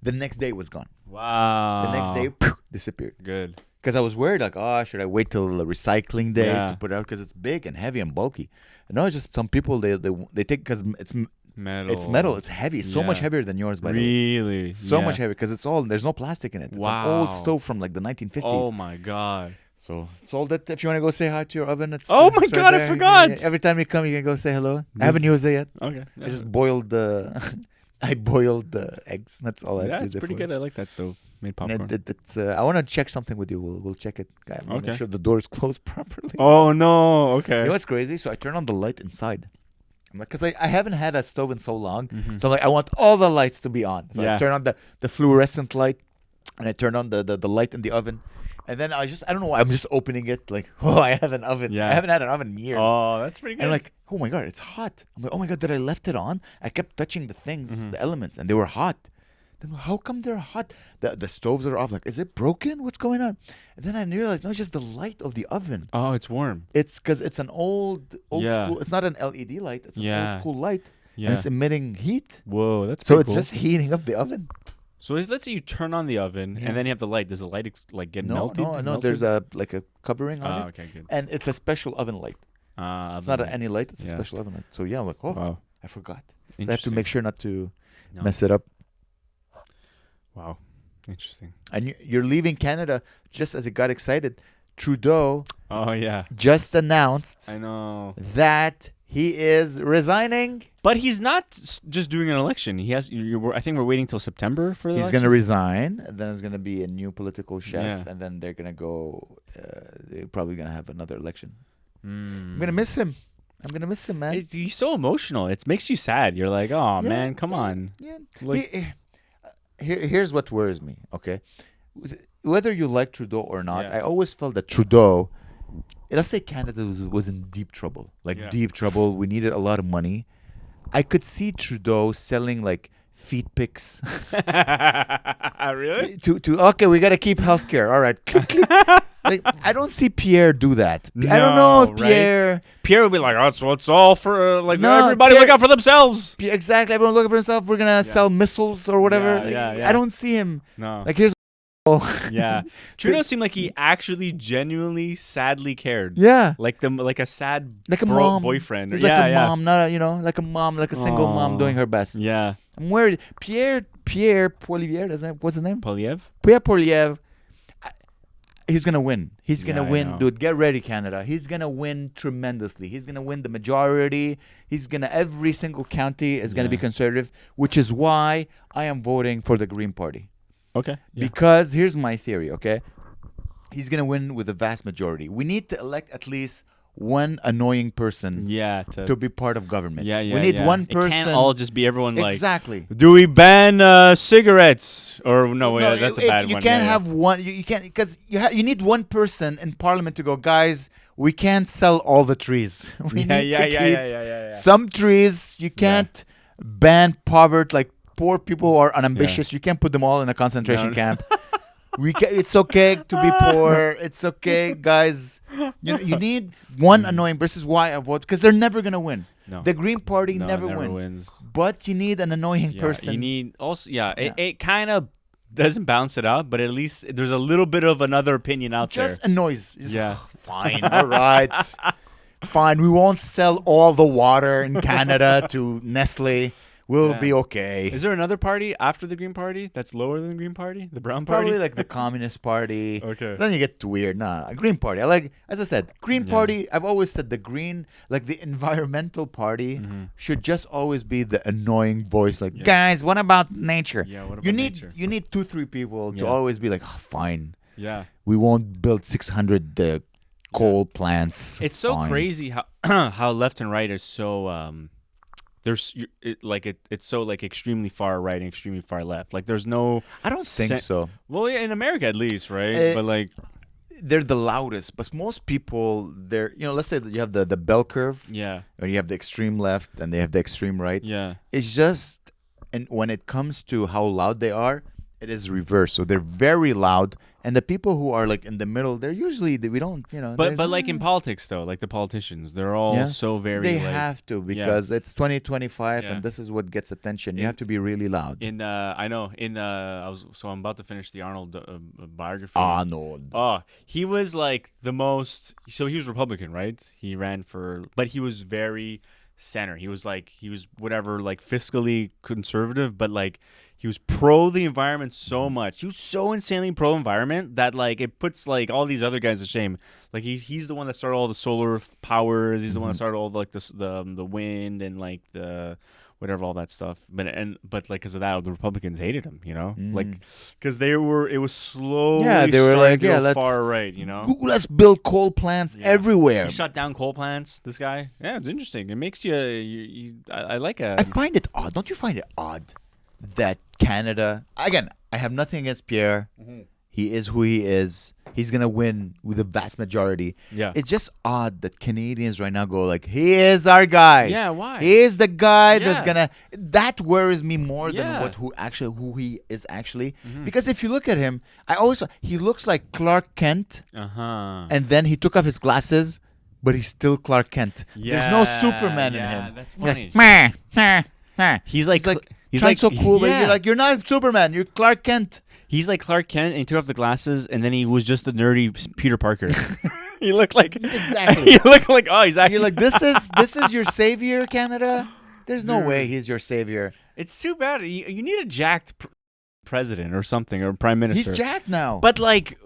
The next day it was gone. Wow. The next day, disappeared. Good. Because I was worried, like, oh, should I wait till the recycling day Yeah. to put it out? Because it's big and heavy and bulky. No, it's just some people they take because it's metal. It's heavy. It's so much Yeah. heavier than yours, by the way. Really? So Yeah. much heavier because there's no plastic in it. It's an Wow. old stove from like the 1950s. Oh my god. So sold it. If you want to go say hi to your oven, it's Oh my it's right God, I there. forgot. Every time you come, you can go say hello. I haven't used it yet. Okay. I just boiled the I boiled the eggs. That's all I Yeah, did it's it pretty for. good. I like that stove. Made And popcorn. it's I want to check something with you. We'll check it. I want to Okay. make sure the door is closed properly. Oh no. Okay. You know what's crazy? So I turn on the light inside. I'm like, because I haven't had a stove in so long. Mhm. So I'm like, I want all the lights to be on. So I Yeah. turn on the fluorescent light, and I turn on the light in the oven. And then I don't know why, I'm just opening it like, oh, I have an oven. Yeah. I haven't had an oven in years. Oh, that's pretty good. And I'm like, oh my God, it's hot. I'm like, oh my God, did I left it on? I kept touching the things, the elements, and they were hot. Then how come they're hot? The stoves are off. Like, is it broken? What's going on? And then I realized, no, it's just the light of the oven. Oh, it's warm. It's because it's an old Yeah. school. It's not an LED light. It's an Yeah. old school light. Yeah. And it's emitting heat. Whoa, that's So pretty it's cool. just heating up the oven. So if, let's say you turn on the oven Yeah. and then you have the light. Does the light get melted? No. Melted? There's a covering on Oh, it. okay, good. And it's a special oven light. It's not any light. It's a Yeah. special oven light. So yeah, I'm like, oh, Wow. I forgot. So I have to Interesting. make sure not to No. mess it up. Wow. Interesting. And you're leaving Canada just as it got excited. Trudeau Oh yeah. just announced I know. that he is resigning. But he's not just doing an election. He has. I think we're waiting till September for the He's election. going to resign, and then there's going to be a new political chef, Yeah. and then they're going to go. They're probably going to have another election. Mm. I'm going to miss him. Man. He's so emotional. It makes you sad. You're like, oh Yeah, man, come on. Yeah. Like- Here's what worries me. Okay, whether you like Trudeau or not, Yeah. I always felt that Trudeau. Let's say Canada was in deep trouble, Yeah. deep trouble. We needed a lot of money. I could see Trudeau selling like feet pics Really? to okay, we got to keep healthcare. All right. Click, click. Like, I don't see Pierre do that. I don't know No, if right? Pierre. Pierre would be like, oh, it's all for No, everybody Pierre- look out for themselves. Exactly. Everyone looking for himself. We're gonna sell missiles or whatever. Yeah, Like, yeah, yeah. I don't see him. No. Like here's. Yeah. Trudeau seemed like he actually genuinely sadly cared. Yeah. Like a sad Like a mom. boyfriend. He's yeah, like a yeah. mom, not like a mom, like a single mom Aw. doing her best. Yeah. I'm worried. Pierre Poilievre, what's his name? Poliev? Pierre Poilievre. He's gonna win. He's gonna Yeah, I win, know. dude. Get ready, Canada. He's gonna win tremendously. He's gonna win the majority. Every single county is gonna be Yeah. conservative, which is why I am voting for the Green Party. Okay. Yeah. Because here's my theory, okay? He's gonna win with a vast majority. We need to elect at least one annoying person Yeah. to be part of government. Yeah, yeah. We need yeah. one It person. can't all just be everyone like. Exactly. Do we ban cigarettes? Or no, yeah, that's a bad you one. can't Yeah, have one. You can't because you need one person in parliament to go, guys. We can't sell all the trees. We yeah. need Yeah, to yeah, keep yeah, yeah, yeah, yeah. some trees. You can't ban poverty, like poor people who are unambitious. You can't put them all in a concentration No. camp. It's okay to be poor. It's okay, guys. You need one annoying. This is why I vote, because they're never gonna win. No. The Green Party No, never it wins. But you need an annoying Yeah, person. You need also, Yeah. it kind of doesn't balance it out, but at least there's a little bit of another opinion out just there. annoys. Just, Yeah. Fine. All right. Fine. We won't sell all the water in Canada to Nestle. We'll Yeah. be okay. Is there another party after the Green Party that's lower than the Green Party? The Brown Party? Probably like the Communist Party. Okay. Then you get too weird. Nah, a Green Party. I like, as I said, Green Yeah. Party. I've always said the Green, like the environmental party, should just always be the annoying voice. Like, Yeah. guys, what about nature? Yeah, what you about need nature? you need 2-3 people to Yeah. always be like, oh, fine. Yeah. We won't build 600 coal plants. It's so Fine. crazy how how left and right is so it's so like extremely far right and extremely far left. Like there's no I don't think so. well, yeah, in America at least, right? But like They're the loudest, but most people, let's say that you have the bell curve, yeah. or you have the extreme left and they have the extreme right. Yeah. It's just, and when it comes to how loud they are, it is reversed. So they're very loud, and the people who are like in the middle, they're usually we don't, But like in politics though, like the politicians, they're all so very. They like, have to because it's 2025, Yeah. and this is what gets attention. You have to be really loud. I know I'm about to finish the Arnold biography. Arnold. Oh, he was like the most. So he was Republican, right? He ran for, but he was very center. He was whatever, like fiscally conservative, but like he was pro the environment so much. He was so insanely pro environment that like it puts like all these other guys to shame. Like he's the one that started all the solar powers. He's the one that started all like the wind and like the whatever, all that stuff. But like because of that, the Republicans hated him. Like because it was slowly they were like, to go let's far right. Let's build coal plants everywhere. He shut down coal plants. This guy, it's interesting. It makes I like it. I find it odd. Don't you find it odd that Canada? Again, I have nothing against Pierre. Mm-hmm. He is who he is. He's gonna win with the vast majority. Yeah. It's just odd that Canadians right now go like, he is our guy. Yeah, why? He is the guy Yeah. that's gonna. That worries me more Yeah. than who he is actually. Mm-hmm. Because if you look at him, he looks like Clark Kent, Uh-huh. and then he took off his glasses, but he's still Clark Kent. There's no Superman in him. That's You're funny. like, meh, meh. He's like Trying so cool, but you're not Superman. You're Clark Kent. He's like Clark Kent, and he took off the glasses, and then he was just a nerdy Peter Parker. He looked like Exactly. He looked like he's actually. You're like, this is your savior, Canada. There's no way he's your savior. It's too bad. You need a jacked president or something, or prime minister. He's jacked now. But like,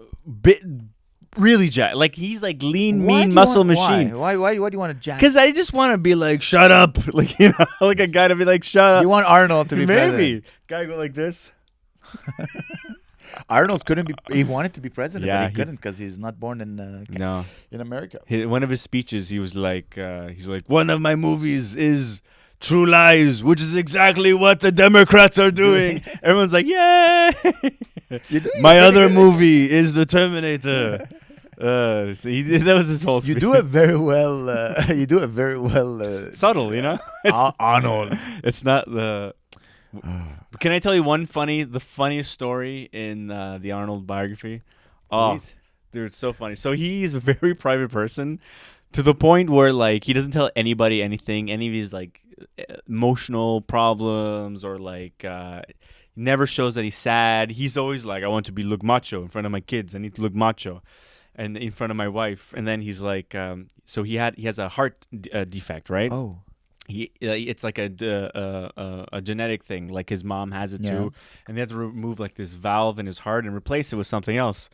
really jacked. Like he's like lean, Why do mean you muscle want- machine. Why do you want to jack? Because I just want to be like, shut up, like like a guy to be like, shut up. You want Arnold to be Maybe president. guy go like this. Arnold couldn't be. He wanted to be president, Yeah, but he- he couldn't because he's not born in No. in America. One of his speeches, he was like, one of my movies is True Lies, which is exactly what the Democrats are doing. Everyone's like, yay! My other movie is The Terminator. So that was his whole speech. You do it very well. You do it very well. Subtle, Arnold. It's not the... Can I tell you the funniest story in the Arnold biography? Oh, Please. dude, it's so funny. So he's a very private person to the point where like he doesn't tell anybody anything, any of his like emotional problems or like never shows that he's sad. He's always like, I want to look macho in front of my kids. I need to look macho, and in front of my wife. And then he's like, so he has a heart defect, right? Oh. It's like a genetic thing. Like his mom has it too, and they had to remove like this valve in his heart and replace it with something else.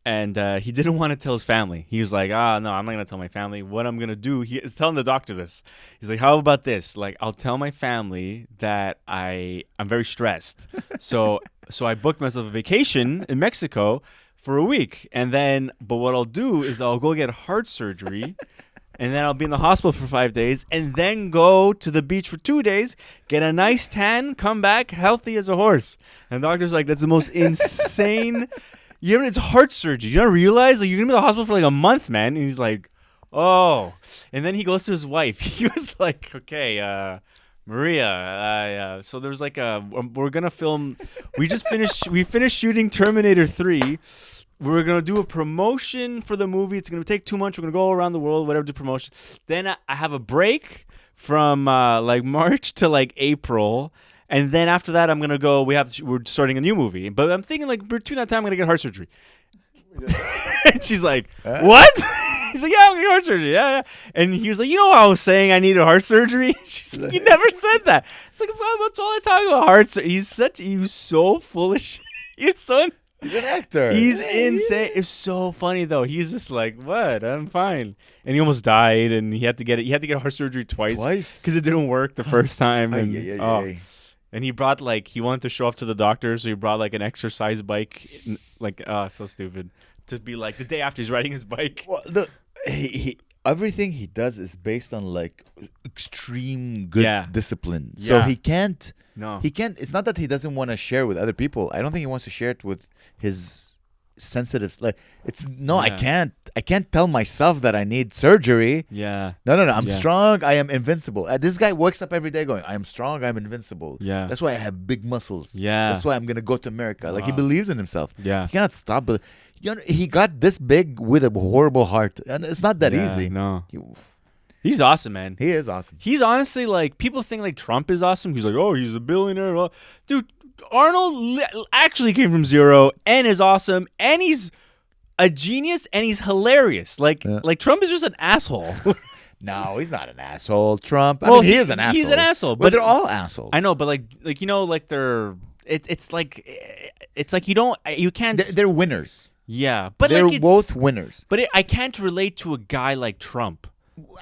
And he didn't want to tell his family. He was like, no, I'm not gonna tell my family. What I'm gonna do? He is telling the doctor this. He's like, how about this? Like, I'll tell my family that I'm very stressed. So I booked myself a vacation in Mexico for a week, but what I'll do is I'll go get heart surgery. And then I'll be in the hospital for 5 days, and then go to the beach for 2 days, get a nice tan, come back healthy as a horse. And the doctor's like, that's the most insane. It's heart surgery. You don't realize like you're gonna be in the hospital for like a month, man. And he's like, oh. And then he goes to his wife. He was like, okay, Maria. So there's like we're gonna film. We finished shooting Terminator 3. We're going to do a promotion for the movie. It's going to take 2 months. We're going to go all around the world, whatever, do promotion. Then I have a break from like March to like April. And then after that, I'm going to go. We're starting a new movie. But I'm thinking like between that time, I'm going to get heart surgery. And she's like, what? He's like, yeah, I'm going to get heart surgery. Yeah. And he was like, I was saying I needed heart surgery. She's like, you never said that. It's like, what's all I talk about heart surgery? He was so full of shit. It's so... He's an actor. He's insane. It's so funny though. He's just like, what? I'm fine. And he almost died, and he had to get heart surgery twice because it didn't work the first time. And, and he brought he wanted to show off to the doctor, so he brought like an exercise bike, so stupid, to be like the day after he's riding his bike. Well, everything he does is based on like extreme good discipline. So he can't. No. He can't. It's not that he doesn't want to share with other people. I don't think he wants to share it with his sensitive. Like it's no, Yeah. I can't tell myself that I need surgery. Yeah. No, I'm Yeah. strong. I am invincible. This guy wakes up every day going, I am strong. I'm invincible. Yeah. That's why I have big muscles. Yeah. That's why I'm gonna go to America. Like he Wow. believes in himself. Yeah. He cannot stop. But he got this big with a horrible heart, and it's not that Yeah, easy. No. He, He's awesome, man. he is awesome. He's honestly like, people think like Trump is awesome. He's like, oh, he's a billionaire. Well, dude, Arnold actually came from zero and is awesome, and he's a genius, and he's hilarious. Like Trump is just an asshole. No, he's not an asshole. Trump. I Well, mean, he is an asshole. He's an asshole, But but they're all assholes. I know, but like you know, like it's like you can't. They're winners. Yeah, but They're like it's, both winners. But I can't relate to a guy like Trump.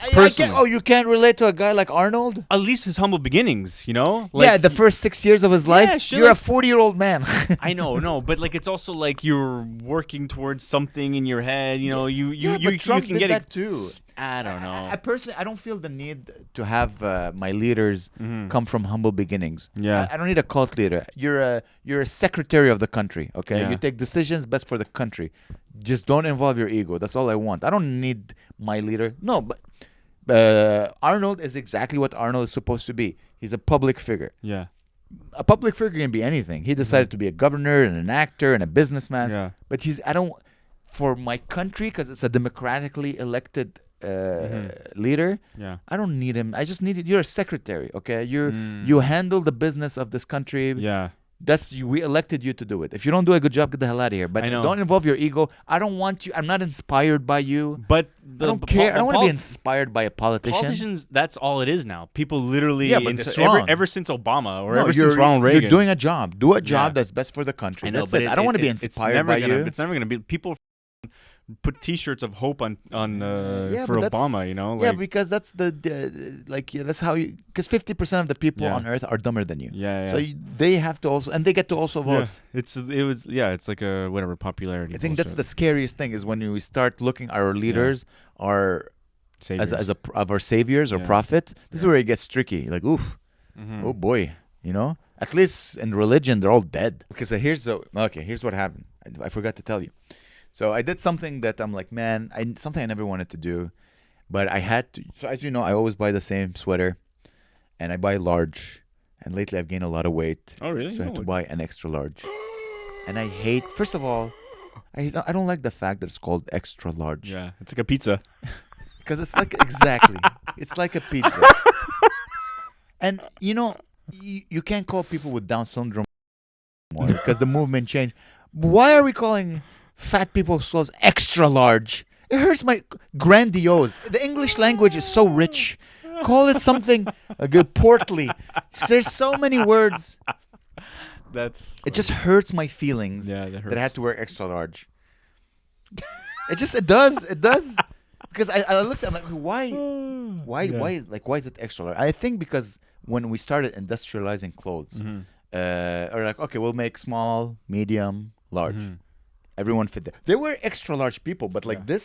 I Personally. can't, you can't relate to a guy like Arnold? At least his humble beginnings, you know. Yeah, the first 6 years of his life. shit You're like- a 40-year-old man. I know, no, but like it's also like you're working towards something in your head. You know, you but Trump can did get that it. too. I don't know. I personally, I don't feel the need to have my leaders Mhm. come from humble beginnings. Yeah. I don't need a cult leader. You're a secretary of the country. Okay, Yeah. you take decisions best for the country. Just don't involve your ego. That's all I want. I don't need my leader. No, but Arnold is exactly what Arnold is supposed to be. He's a public figure. Yeah, A public figure can be anything. He decided to be a governor and an actor and a businessman. yeah, But I don't, for my country, because it's a democratically elected leader, yeah, I don't need him. I just need you're a secretary, okay? You handle the business of this country. yeah. We elected you to do it. If you don't do a good job, get the hell out of here. But I know. don't involve your ego. I don't want you. I'm not inspired by you. But I don't care. I don't want to be inspired by a politician. Politicians, that's all it is now. People literally, Yeah, but it's wrong. ever since Obama or No, ever since Ronald Reagan. You're doing a job. Do a job Yeah. that's best for the country. I know, That's but it. I don't want to be it's inspired never by gonna, you. It's never gonna be. People put T-shirts of hope on Yeah, for but that's- Obama. You know, Yeah, like, because that's that's how you. Because 50% of the people Yeah. on Earth are dumber than you. yeah. So they have to also, and they get to also vote. Yeah, it's like a whatever popularity. I think that's the bullshit. scariest thing is when we start looking our leaders are Saviors. of our saviors or Yeah. prophets. This is where it gets tricky. Like, oof, Mhm. oh boy, you know. At least in religion, they're all dead. Because here's what happened. I forgot to tell you. So I did something that I'm like, man, something I never wanted to do, but I had to. So as you know, I always buy the same sweater, and I buy large. And lately, I've gained a lot of weight. Oh really? So I have to No. buy an extra large. And I hate, first of all, I don't like the fact that it's called extra large. Yeah, it's like a pizza. Because it's like, exactly, it's like a pizza. And, you know, you can't call people with Down syndrome anymore because the movement changed. Why are we calling fat people's clothes extra large? It hurts my grandiose. The English language is so rich. Call it something good, portly. There's so many words. That's It just hurts my feelings yeah, that hurts. that I had to wear extra large. It does. Because I looked at it, I'm like, why Yeah. why is it extra large? I think because when we started industrializing clothes, Mhm. or like, okay, we'll make small, medium, large. Mhm. Everyone fit there. There were extra large people, but like Yeah.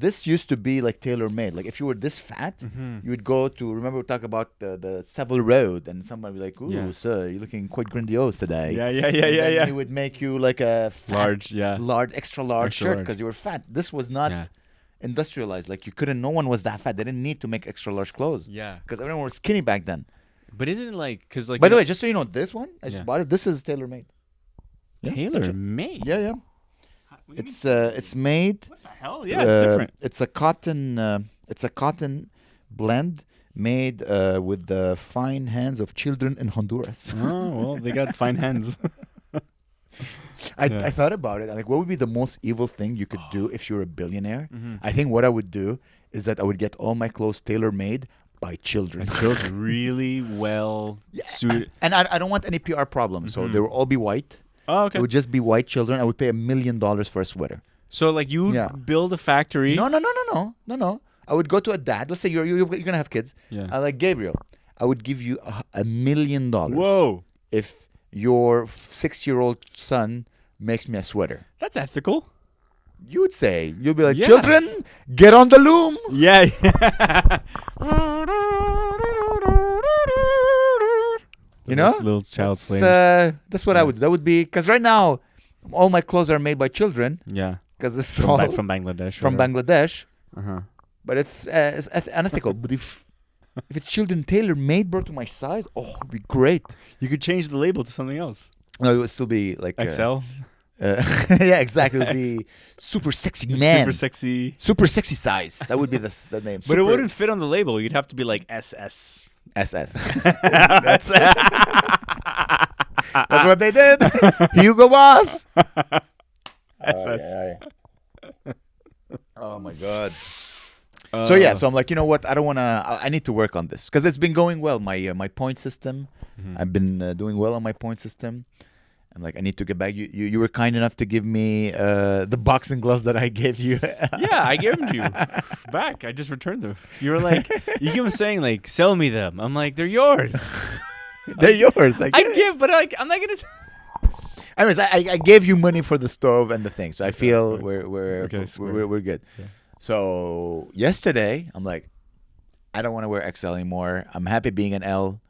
this used to be like tailor made. Like if you were this fat, Mhm. you would go to, remember we talk about the Savile Road, and somebody would be like, ooh, Yeah. sir, you're looking quite grandiose today. Yeah. And then Yeah. He would make you like a fat, Large. extra large Extra shirt large. because you were fat. This was not Yeah. industrialized. Like no one was that fat. They didn't need to make extra large clothes Yeah. because everyone was skinny back then. But isn't it like because like By the way, just so you know, this one I just Yeah. bought it. This is tailor made. tailor made. Yeah. It's made. What the hell? Yeah, it's different. It's a cotton. It's a cotton blend made with the fine hands of children in Honduras. Oh well, they got fine hands. I thought about it. Like, what would be the most evil thing you could do if you're a billionaire? Mhm. I think what I would do is that I would get all my clothes tailor made by children. Children really well suited. And I don't want any PR problems, so Mhm. they will all be white. Oh, It okay. would just be white children. I would pay $1 million for a sweater. So like you Yeah. build a factory. No. I would go to a dad. Let's say you're gonna have kids. Yeah. I like Gabriel. I would give you $1 million. Whoa, If your 6-year-old son makes me a sweater. that's ethical. You would say, you'll be like, Yeah. children, get on the loom. Yeah. You know? Little child slave. That's what I would. That would be because right now, all my clothes are made by children Yeah. because it's all From Bangladesh. from Bangladesh. Uh-huh. But it's unethical. But if it's children tailor made, bro, to my size, it'd be great. You could change the label to something else. No, it would still be like XL. yeah, exactly. It would be super sexy man, Super sexy. super sexy size. That would be the name. But it wouldn't fit on the label. You'd have to be like SS. SS. That's what they did. Hugo Boss. SS. Oh my god. So yeah, so I'm like, you know what? I don't want to. I need to work on this because it's been going well. My point system. I've been doing well on my point system. I'm like, I need to get back. You were kind enough to give me the boxing gloves that I gave you. Yeah, I gave them to you back. I just returned them. You were like, you keep on saying like, sell me them. I'm like, they're yours. They're yours. I give, but I'm not gonna. Anyways, I gave you money for the stove and the thing, so I feel we're good. Yeah. So yesterday, I'm like, I don't want to wear XL anymore. I'm happy being an L.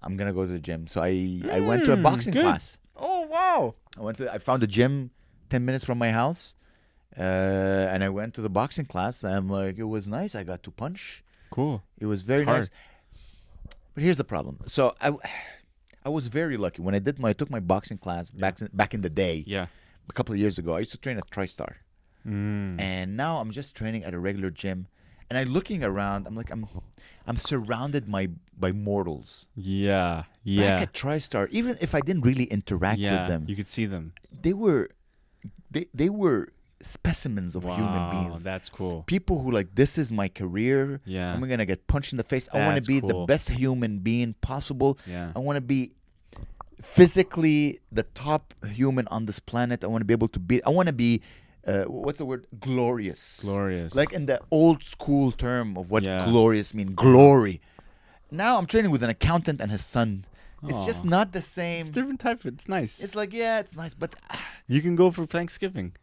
I'm gonna go to the gym. So I went to a boxing class. Oh wow! I found a gym 10 minutes from my house, and I went to the boxing class. And I'm like, it was nice. I got to punch. Cool. It was very nice. But here's the problem. So I was very lucky when I took my boxing class back in the day. Yeah. A couple of years ago, I used to train at TriStar, and now I'm just training at a regular gym. And I'm looking around. I'm like, I'm surrounded by mortals. Yeah. Back at TriStar, even if I didn't really interact with them, you could see them. They were specimens of human beings. That's cool. People who like, this is my career. Yeah. I'm gonna get punched in the face. I want to be the best human being possible. Yeah. I want to be physically the top human on this planet. I want to be able to be. I want to be. What's the word? Glorious. Glorious. Like in the old school term of what glorious mean. Glory. Now I'm training with an accountant and his son. It's just not the same. It's different type. It's nice. It's like, yeah, it's nice, but you can go for Thanksgiving.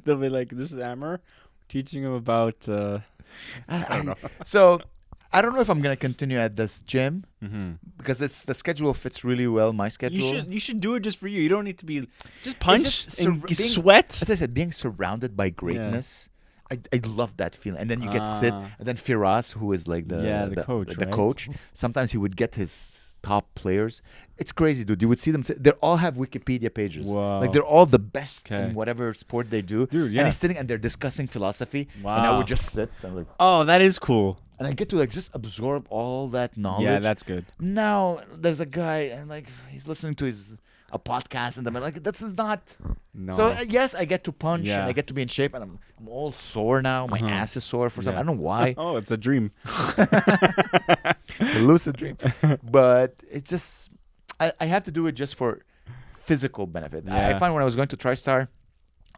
They'll be like, "This is Amer, teaching him about." I don't know. So I don't know if I'm gonna continue at this gym because the schedule fits really well. My schedule. You should do it just for you. You don't need to be just punch and sweat. As I said, being surrounded by greatness. Yeah. I love that feeling, and then you get sit, and then Firas, who is like the coach, sometimes he would get his top players. It's crazy, dude. You would see them. They all have Wikipedia pages. Wow. Like they're all the best in whatever sport they do. Dude, yeah. And he's sitting and they're discussing philosophy. Wow. And I would just sit. And like, oh, that is cool. And I get to like just absorb all that knowledge. Yeah, that's good. Now there's a guy and like he's listening to a podcast and I'm like, this is not. No. So yes, I get to punch and I get to be in shape and I'm all sore now. My ass is sore for something. I don't know why. Oh, it's a dream. It's a lucid dream. But it's just I have to do it just for physical benefit. Yeah. I find when I was going to TriStar,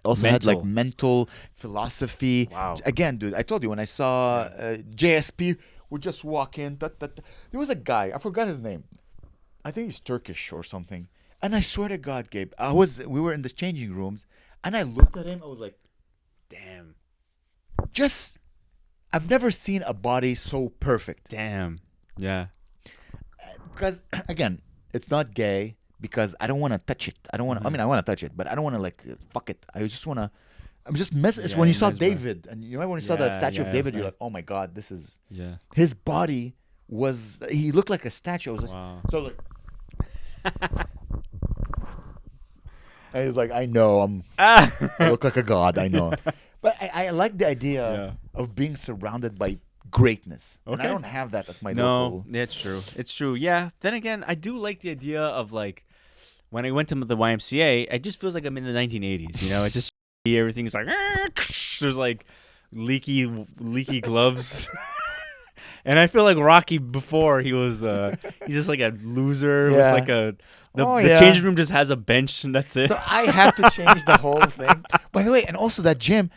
I also had like mental philosophy. Wow. Again, dude, I told you when I saw JSP would just walk in. There was a guy, I forgot his name. I think he's Turkish or something. And I swear to God, Gabe, we were in the changing rooms, and I looked at him. I was like, damn. I've never seen a body so perfect. Damn. Yeah. Because, again, it's not gay because I don't want to touch it. I don't want to, I want to touch it, but I don't want to, like, fuck it. I just want to, I'm just messing. When you saw David, and you remember when you saw that statue of David, you're like, oh my God, this is, his body he looked like a statue. I was just, so like, and he's like, I know, I look like a god, I know. But I like the idea of being surrounded by greatness. Okay. And I don't have that at my local. No, it's true. It's true. Yeah. Then again, I do like the idea of like, when I went to the YMCA, it just feels like I'm in the 1980s. You know, it's just everything's like, there's like leaky gloves. And I feel like Rocky before he was, he's just like a loser with like the changing room just has a bench and that's it. So I have to change the whole thing. By the way, and also that gym,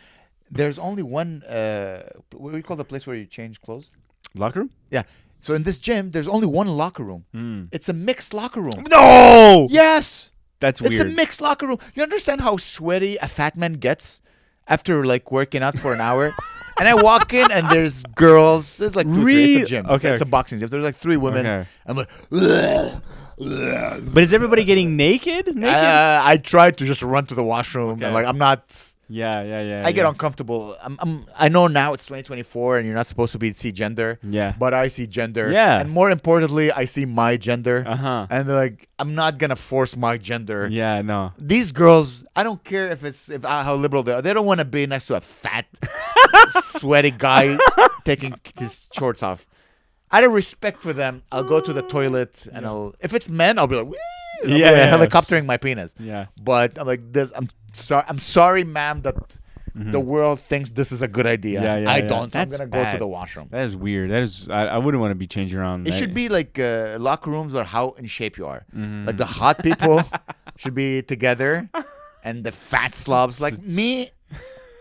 there's only one, what do you call the place where you change clothes? Locker room? Yeah. So in this gym, there's only one locker room. It's a mixed locker room. No! Yes! That's weird. It's a mixed locker room. You understand how sweaty a fat man gets after like working out for an hour? And I walk in and there's girls. There's like 2 or 3. It's a gym. Okay. It's a boxing gym. There's like 3 women. Okay. I'm like, ugh, But is everybody getting naked? I tried to just run to the washroom. Okay. And like I'm not. Yeah. I get uncomfortable. I know now it's 2024 and you're not supposed to see gender. Yeah. But I see gender. Yeah. And more importantly, I see my gender. Uh-huh. And they're like, I'm not gonna force my gender. Yeah, no. These girls, I don't care if how liberal they are. They don't want to be next to a fat, sweaty guy taking his shorts off. Out of respect for them, I'll go to the toilet and if it's men, I'll be like, woo! I'll be like helicoptering my penis. Yeah. But I'm like this. I'm sorry, ma'am, that the world thinks this is a good idea. I don't. So I'm gonna go to the washroom. That is weird. That is. I wouldn't want to be changing around. It should be like locker rooms where how in shape you are. Like the hot people should be together, and the fat slobs like me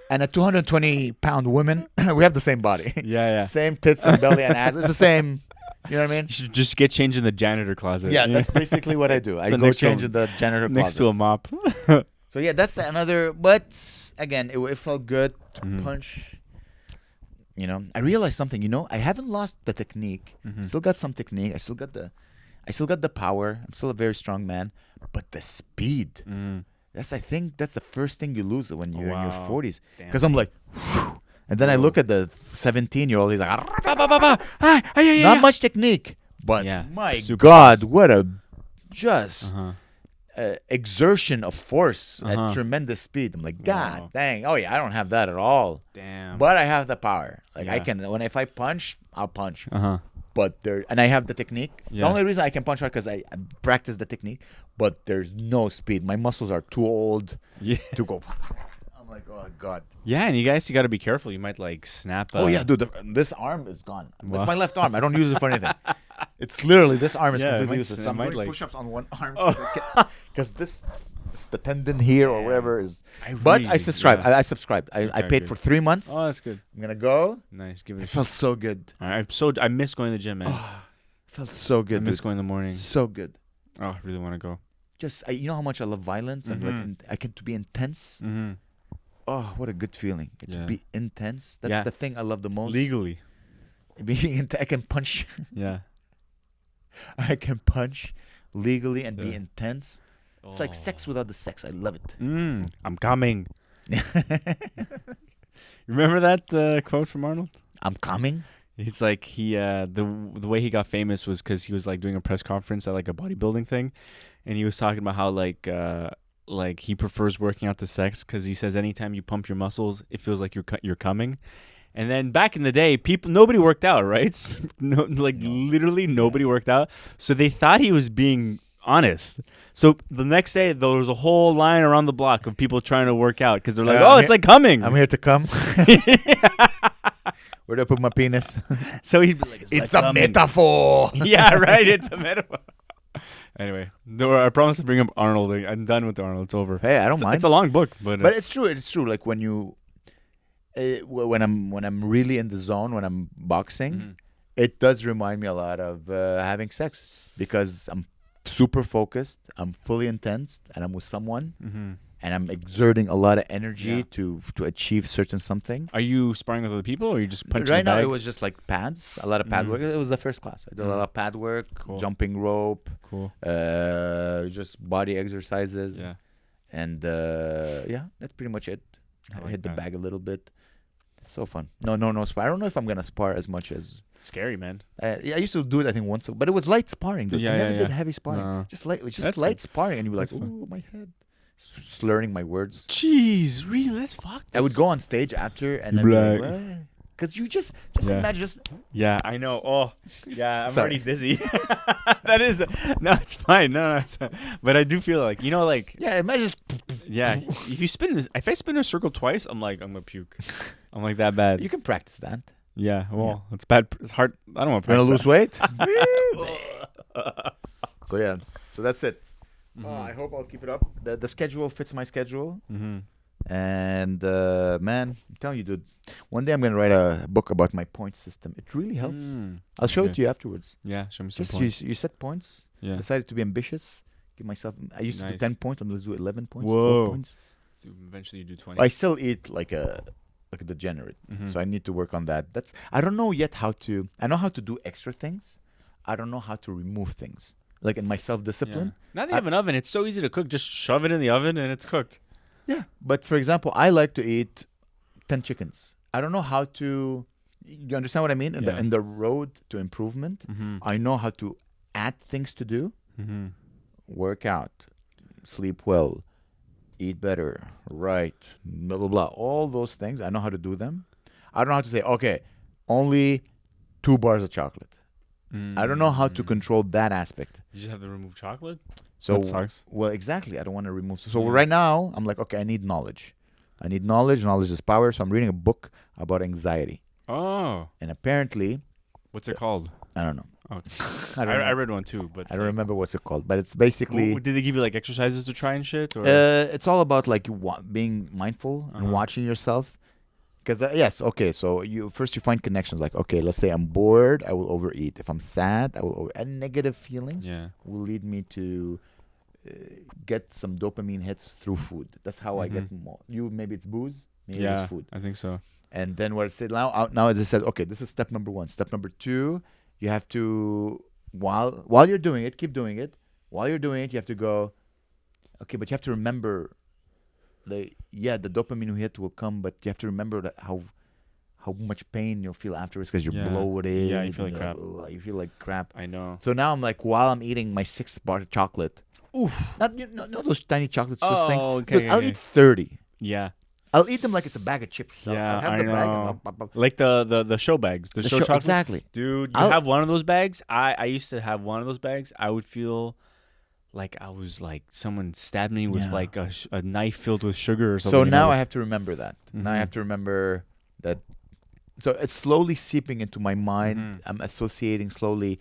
and a 220-pound woman. We have the same body. Yeah. Same tits and belly and ass. It's the same. You know what I mean? You should just get changed in the janitor closet. Yeah, that's basically what I do. I go change in the janitor closet. Next to a mop. So yeah, that's another. But again, it felt good to punch. You know, I realized something. You know, I haven't lost the technique. Still got some technique. I still got the power. I'm still a very strong man. But the speed. I think that's the first thing you lose when you're in your 40s. Because I'm like, whew. And then I look at the 17-year-old. He's like, not much technique, but my God, what a just. Exertion of force at tremendous speed. I'm like, God dang. Oh yeah, I don't have that at all. Damn. But I have the power. Like I can. If I punch, I'll punch. But I have the technique. The only reason I can punch hard because I practice the technique. But there's no speed. My muscles are too old to go. I'm like, oh God. Yeah, and you got to be careful. You might like snap. Oh yeah, dude. This arm is gone. It's my left arm. I don't use it for anything. It's literally this arm is completely useless. So I'm doing push-ups on one arm because this the tendon here or wherever is. But I subscribed. I subscribed. I paid for 3 months. Oh, that's good. I'm gonna go. Nice. Give it. It felt so good. I miss going to the gym, man. It felt so good. I miss going in the morning. So good. Oh, I really want to go. Just you know how much I love violence and like I get to be intense. Oh, what a good feeling. To be intense. That's the thing I love the most. Legally. I can punch. Yeah. I can punch legally and be intense. It's like sex without the sex. I love it. I'm coming. Remember that quote from Arnold? I'm coming. It's like the way he got famous was because he was like doing a press conference at like a bodybuilding thing, and he was talking about how like he prefers working out to sex because he says anytime you pump your muscles, it feels like you're coming. And then back in the day, nobody worked out, right? Literally nobody worked out. So they thought he was being honest. So the next day, there was a whole line around the block of people trying to work out because they're like, it's like coming. I'm here to come. Where do I put my penis? So he'd be like, it's a metaphor. Yeah, right. It's a metaphor. Anyway, I promise to bring up Arnold. I'm done with Arnold. It's over. Hey, I don't mind. It's a long book, but it's true. It's true. Like when you. When I'm really in the zone, when I'm boxing, it does remind me a lot of having sex because I'm super focused, I'm fully intense, and I'm with someone, and I'm exerting a lot of energy to achieve certain something. Are you sparring with other people, or are you just punching? Right now, it was just like pads, a lot of pad work. It was the first class. I did a lot of pad work, jumping rope, just body exercises, and that's pretty much it. I hit the bag a little bit. It's so fun. No spar. I don't know if I'm gonna spar as much as. It's scary, man. I used to do it, I think, once, but it was light sparring. Dude. I never did heavy sparring. No. Just light sparring, and you were like, "Ooh, my head," slurring my words. Jeez, really? That's fucked. I would go on stage after, and I'd be like, "What?" Because you just imagine just. Yeah, I know. Oh, yeah, I'm already dizzy. That is no, it's fine. No, but I do feel like imagine just. Yeah, if I spin a circle twice, I'm gonna puke. I'm like that bad. You can practice that. Yeah, well, it's bad. It's hard. I don't want to practice. Gonna lose weight. So that's it. I hope I'll keep it up. The schedule fits my schedule. And man, I'm telling you, dude, one day I'm gonna write a book about my point system. It really helps. I'll show it to you afterwards. Yeah, show me some points. You set points. Yeah. Decided to be ambitious. Give myself. I used to do 10 points. I'm gonna do 11 points. Whoa. 12 points. So eventually you do 20. I still eat like a degenerate. So I need to work on that. I don't know yet how to. I know how to do extra things. I don't know how to remove things. like in my self-discipline. Now they have an oven. It's so easy to cook. Just shove it in the oven and it's cooked. Yeah, but for example, I like to eat 10 chickens. I don't know how to. You understand what I mean? In the road to improvement, I know how to add things to do. Work out, sleep well, eat better, right, blah, blah, blah. All those things, I know how to do them. I don't know how to say, okay, only 2 bars of chocolate. I don't know how to control that aspect. You just have to remove chocolate? So, that sucks. Well, exactly. I don't want to remove. So right now, I'm like, okay, I need knowledge. I need knowledge. Knowledge is power. So I'm reading a book about anxiety. Oh. And apparently. What's it called? I don't know. Okay. I I read one too, but I don't remember what's it called. But it's basically. Did they give you like exercises to try and shit? Or? It's all about like being mindful and watching yourself. Because yes, okay. So you find connections. Like, okay, let's say I'm bored, I will overeat. If I'm sad, I will over. And negative feelings will lead me to get some dopamine hits through food. That's how I get more. Maybe it's booze, maybe it's food. I think so. And then what I said now as I said, okay, this is step number 1. Step number 2, you have to while you're doing it, keep doing it. While you're doing it, you have to go. Okay, but you have to remember. The dopamine hit will come, but you have to remember that how much pain you'll feel afterwards because you're bloated. Yeah, you feel like crap. You feel like crap. I know. So now I'm like, while I'm eating my 6 bar of chocolate, not those tiny chocolate Swiss things. Okay, Look, I'll eat 30. Yeah. I'll eat them like it's a bag of chips. So Yeah, I'll have I the know. bag. Like the show bags, the show chocolate. Exactly. Dude, you have one of those bags. I used to have one of those bags. I would feel like I was like someone stabbed me with like a knife filled with sugar or something. So now I have to remember that. Now I have to remember that. So it's slowly seeping into my mind. I'm associating slowly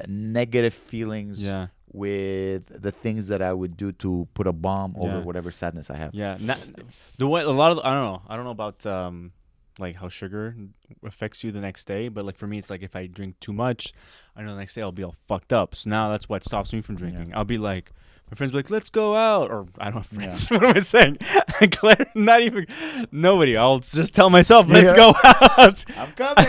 negative feelings with the things that I would do to put a bomb over whatever sadness I have. Yeah. I don't know about like how sugar affects you the next day, but like for me, it's like if I drink too much, I know the next day I'll be all fucked up. So now that's what stops me from drinking. I'll be like, my friends be like, let's go out, or I don't have friends. What am I saying? Claire, not even nobody. I'll just tell myself, let's go out. I'm coming.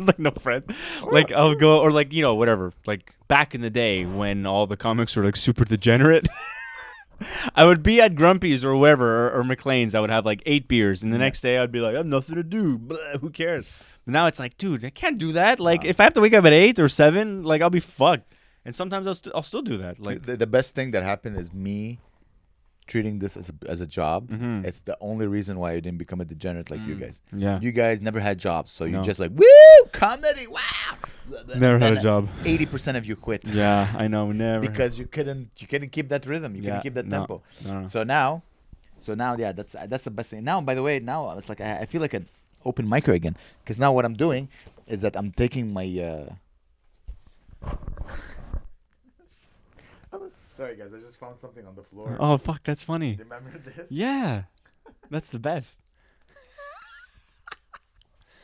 Like no friend. Like I'll go, or like whatever. Like back in the day when all the comics were like super degenerate. I would be at Grumpy's or wherever, or McLean's. I would have like 8 beers, and the next day I'd be like, I have nothing to do. Blah, who cares? But now it's like, dude, I can't do that. Like, if I have to wake up at 8 or 7, like, I'll be fucked. And sometimes I'll still do that. Like the best thing that happened is me treating this as a job. It's the only reason why I didn't become a degenerate like you guys. Yeah. You guys never had jobs, so you just like, woo, comedy, wow. Never had a job. 80% of you quit. Yeah, I know, never. Because you couldn't keep that rhythm. You couldn't keep that tempo. No. So now, yeah, that's the best thing. Now, by the way, now it's like I feel like an open micer again. Because now what I'm doing is that I'm taking my. Sorry, guys. I just found something on the floor. Oh fuck, that's funny. Remember this? Yeah, that's the best.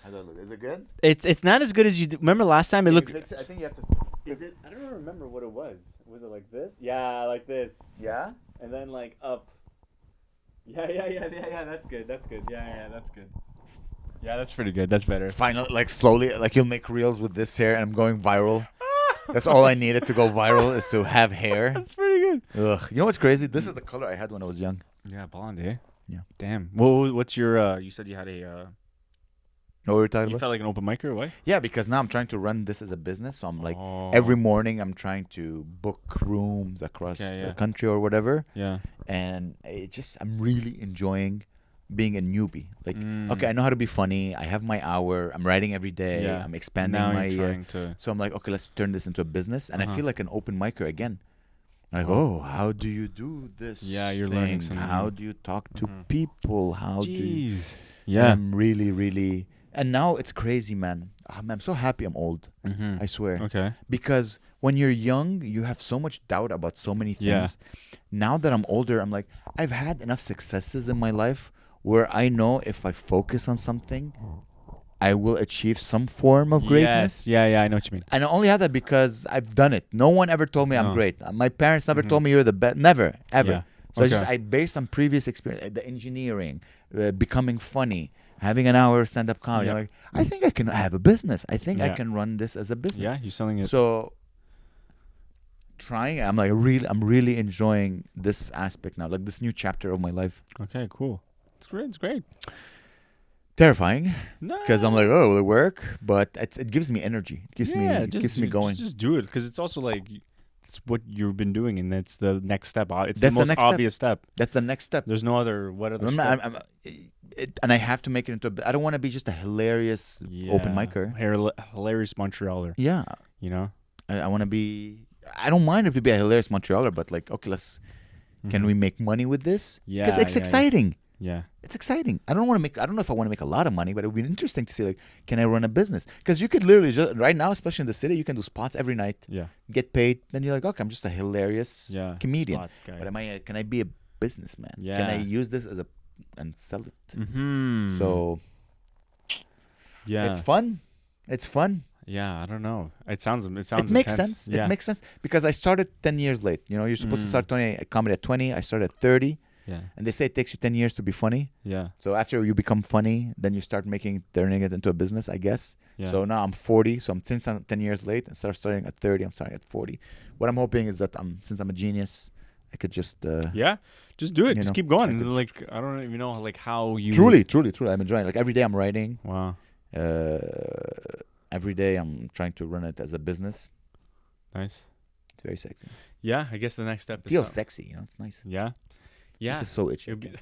How do I look? Is it good? It's not as good as you remember last time. It looked. I think you have to. Is it? I don't remember what it was. Was it like this? Yeah, like this. Yeah. And then like up. Yeah. That's good. Yeah, that's good. Yeah, that's pretty good. That's better. Finally, like slowly, like you'll make reels with this hair, and I'm going viral. That's all I needed to go viral is to have hair. That's pretty good. Ugh. You know what's crazy? This is the color I had when I was young. Yeah, blonde, eh? Yeah. Damn. What's your? You said you had a. What were we talking You about? felt like an open micer, or what? Yeah, because now I'm trying to run this as a business. So I'm like, every morning I'm trying to book rooms across the country or whatever. Yeah. And I'm really enjoying being a newbie. Like, okay, I know how to be funny. I have my hour. I'm writing every day. Yeah. I'm expanding now my. You're trying to... So I'm like, okay, let's turn this into a business. And I feel like an open micer again. Like, how do you do this? Yeah, you're learning something. How do you talk to people? How do you... Yeah. And I'm really, really... And now it's crazy, man. I'm so happy I'm old. I swear. Okay. Because when you're young, you have so much doubt about so many things. Yeah. Now that I'm older, I'm like, I've had enough successes in my life where I know if I focus on something, I will achieve some form of greatness. Yes. Yeah, I know what you mean. And I only have that because I've done it. No one ever told me I'm great. My parents never told me you're the best. Never, ever. Yeah. So I based on previous experience, the engineering, becoming funny, having an hour stand-up comedy. Yeah. Like, I think I can have a business. I think I can run this as a business. Yeah, you're selling it. So trying. I'm really enjoying this aspect now, like this new chapter of my life. Okay, cool. It's great. It's great. Terrifying, No. because I'm like, oh, will it work? But it gives me energy. It gives me going. Just do it, because it's also like it's what you've been doing, and that's the next step. It's That's the the most next step. obvious step. That's the next step. There's no other. What other Remember, step? and I have to make it into. I don't want to be just a hilarious open micer. Hilarious Montrealer. Yeah, You know. I want to be. I don't mind if to be a hilarious Montrealer, but like, okay, can we make money with this? Yeah, because it's exciting. Yeah. It's exciting. I don't know if I want to make a lot of money, but it would be interesting to see, like, can I run a business? Because you could literally just right now, especially in the city, you can do spots every night, Yeah. get paid. Then you're like, okay, I'm just a hilarious comedian. Spot guy. But can I be a businessman? Yeah. Can I use this and sell it? Mm-hmm. So yeah, it's fun. It's fun. Yeah, I don't know. It sounds It makes intense. sense. Yeah. It makes sense because I started 10 years late. You know, you're supposed to start comedy at 20. I started at 30. Yeah. And they say it takes you 10 years to be funny. Yeah. So after you become funny, then you start turning it into a business, I guess. Yeah. So now I'm 40. So since I'm 10 years late and starting at 30, I'm starting at 40. What I'm hoping is that since I'm a genius, I could just just do it. you Just know, keep going. Like, I don't even know like how you truly I'm enjoying it. Like every day I'm writing. Wow. Every day I'm trying to run it as a business. Nice. It's very sexy. Yeah, I guess the next step Feels is sexy, you know. It's nice. Yeah. Yeah. This is so itchy. It'd be-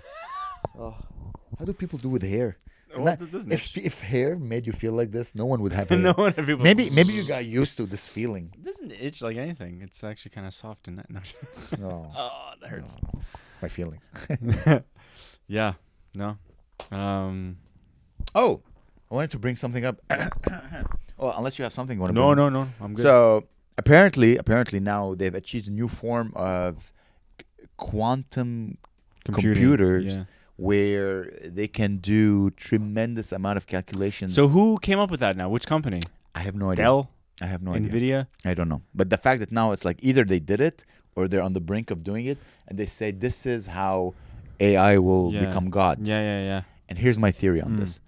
Oh, how do people do with hair? Well, Ima- that doesn't if hair made you feel like this, no one would have hair. no one people Maybe you got used to this feeling. It doesn't itch like anything. It's actually kind of soft and no. No, Oh, that hurts. no, my feelings. Yeah. No. Oh, I wanted to bring something up. Oh, unless you have something you want to No, bring. no. I'm good. So apparently now they've achieved a new form of quantum Computing, computers yeah. where they can do tremendous amount of calculations. So who came up with that now? Which company? I have no idea. Dell? I have no idea. Nvidia? I don't know. But the fact that now it's like either they did it or they're on the brink of doing it, and they say this is how AI will become God. Yeah. And here's my theory on this.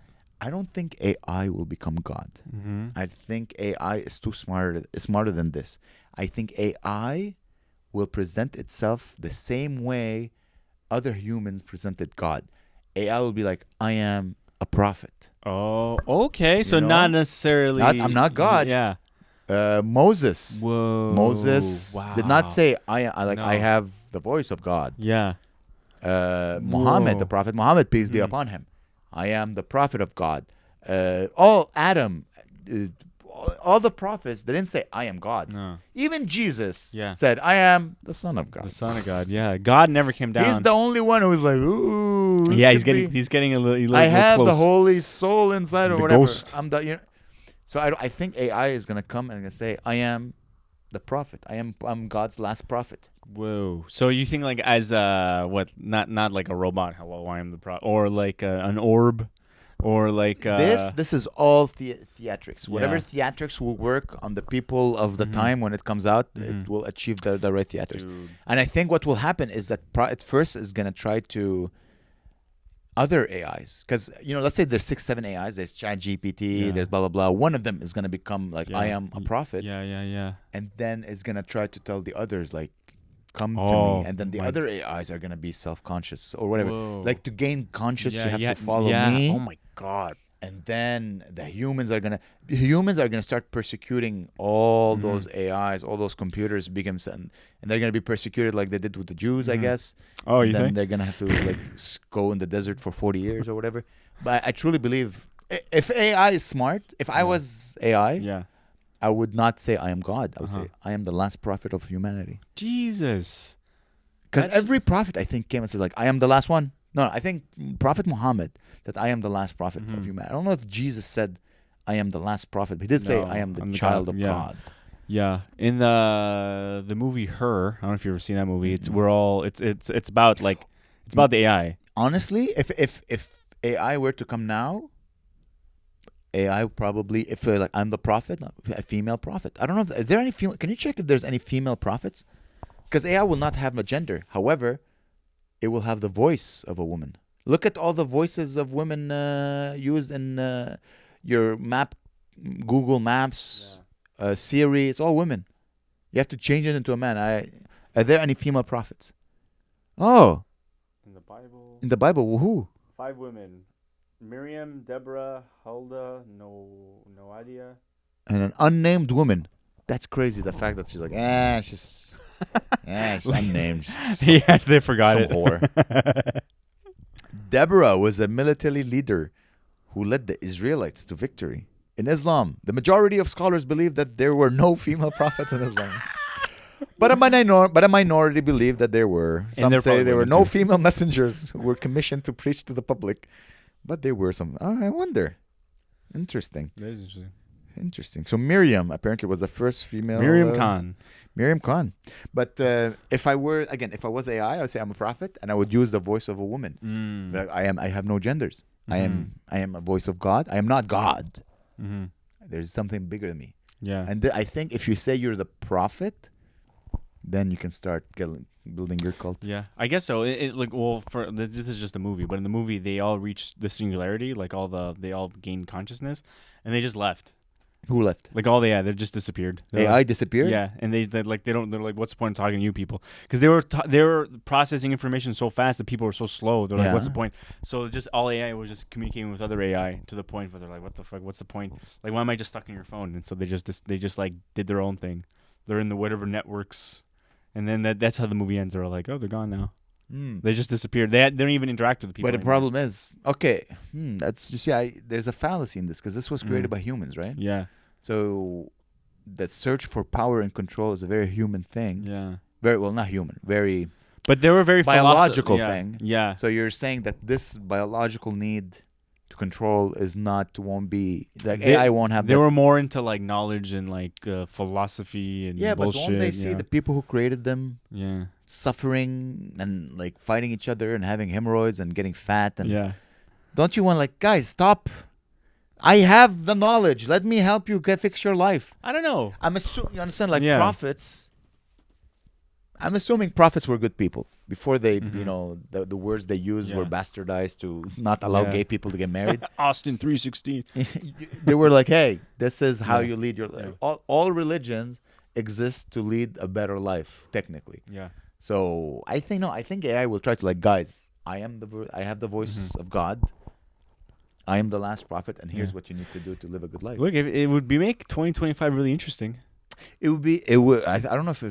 I don't think AI will become God. Mm-hmm. I think AI is smarter than this. I think AI will present itself the same way other humans presented God. AI will be like, I am a prophet. Oh, okay. So know? not necessarily. I'm not God. Yeah. Moses. Whoa. Moses did Wow. not say I No. have the voice of God. Yeah. Muhammad, Whoa. the prophet Muhammad, peace be upon him. I am the prophet of God. Adam, all the prophets, they didn't say I am God. No. Even Jesus Yeah. said I am the Son of God. The Son of God. Yeah. God never came down. He's the only one who's like, ooh. yeah. could be. He's getting a little. I have close. the Holy Soul inside or The whatever. ghost. I'm the. So I think AI is gonna come and gonna say I am the prophet. I'm God's last prophet. Whoa. So you think like as what? Not like a robot. Hello, I am the prophet. Or like an orb. Or like This is all theatrics. Whatever Yeah. theatrics will work on the people of the time when it comes out, it will achieve the right theatrics. Dude. And I think what will happen is that at first is gonna try to other AIs, because let's say there's 6-7 AIs. There's ChatGPT. Yeah. There's blah blah blah. One of them is gonna become like I Yeah. am a prophet, Yeah. and then it's gonna try to tell the others like come to Oh, me, and then the my- other AIs are gonna be self-conscious or whatever. Whoa. Like to gain conscious, you have yeah, to follow yeah. me. Oh my God. And then the humans are gonna start persecuting all those AIs, all those computers, and they're gonna be persecuted like they did with the Jews, I guess. Oh, And you then think? they're gonna have to like go in the desert for 40 years or whatever. But I truly believe if AI is smart, if I was AI, Yeah. I would not say I am God. I would Uh-huh. say I am the last prophet of humanity. Jesus. Because Imagine- every prophet I think came and says like I am the last one. No, I think Prophet Muhammad that I am the last prophet of humanity. I don't know if Jesus said I am the last prophet, but he did say No, I am the I'm the child God. of Yeah. God. Yeah, in the movie Her, I don't know if you've ever seen that movie. It's about like it's about the AI. Honestly, if AI were to come now, AI probably if like I'm the prophet, a female prophet. I don't know. Is there any female? Can you check if there's any female prophets? Because AI will not have a gender. However, it will have the voice of a woman. Look at all the voices of women used in your map, Google Maps, Siri. It's all women. You have to change it into a man. Are there any female prophets? Oh, In the Bible, in the Bible, who? 5 women: Miriam, Deborah, Huldah, Noadia. And an unnamed woman. That's crazy. The fact that she's like, she's unnamed. Yeah, they forgot Some it. whore. Deborah was a military leader who led the Israelites to victory. In Islam, the majority of scholars believe that there were no female prophets in Islam. But a minority believe that there were. Some there say probably there were women no too. female messengers who were commissioned to preach to the public. But there were some. I wonder. Interesting. That is interesting. Interesting. So Miriam apparently was the first female. Miriam Khan. Miriam Khan. But if I was AI, I would say I'm a prophet, and I would use the voice of a woman. Like, I have no genders. I am a voice of God. I am not God. Mm-hmm. There's something bigger than me. Yeah. And I think if you say you're the prophet, then you can start building your cult. Yeah, I guess so. This is just a movie, but in the movie they all reached the singularity, like they all gained consciousness, and they just left. Who left? Like they just disappeared. AI disappeared? Yeah, and they're like, what's the point of talking to you people? Because they were processing information so fast that people were so slow. They're like, what's the point? So just all AI was just communicating with other AI to the point where they're like, what the fuck? What's the point? Like, why am I just stuck in your phone? And so they just like did their own thing. They're in the whatever networks, and then that's how the movie ends. They're like, oh, they're gone now. They just disappeared. They don't even interact with the people. But the anymore. problem is, okay, that's you see, there's a fallacy in this because this was created by humans, right? Yeah. So that search for power and control is a very human thing. Yeah. Very well, not human, very But they were very biological thing. Yeah. So you're saying that this biological need to control won't be like AI won't have. They were more into like knowledge and like philosophy and but bullshit. won't they see the people who created them Yeah. suffering and like fighting each other and having hemorrhoids and getting fat and Yeah. don't you want like guys stop? I have the knowledge. Let me help you fix your life. I don't know. I'm assuming you understand like Yeah. prophets. I'm assuming prophets were good people before they, the words they used were bastardized to not allow gay people to get married. Austin 316. They were like, hey, this is how you lead your life. Yeah. All religions exist to lead a better life, technically. Yeah. So I think AI will try to like, guys, I have the voice of God. I am the last prophet, and here's what you need to do to live a good life. Look, it would make 2025 really interesting. It would. I don't know if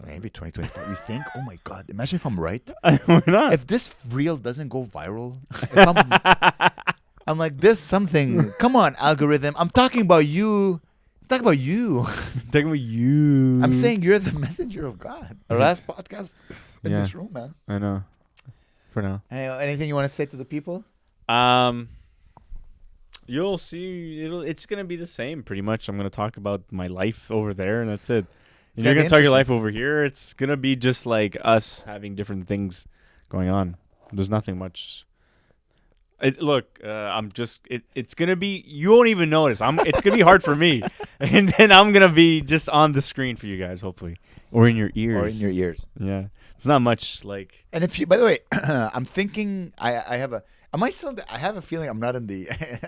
maybe 2025. You think? Oh my God! Imagine if I'm right. Why not? If this reel doesn't go viral, I'm like this something. Come on, algorithm. I'm talking about you. I'm talking about you. Talking about you. I'm saying you're the messenger of God. Our last podcast in Yeah. this room, man. I know. For now. Anything you want to say to the people? You'll see. It's gonna be the same, pretty much. I'm gonna talk about my life over there, and that's it. And you're gonna talk your life over here. It's gonna be just like us having different things going on. There's nothing much. I'm just. It's gonna be. You won't even notice. It's gonna be hard for me, and then I'm gonna be just on the screen for you guys, hopefully, or in your ears. Or in your ears. Yeah. It's not much like. And if you, by the way, I'm thinking I have a. Am I still? I have a feeling I'm not in the.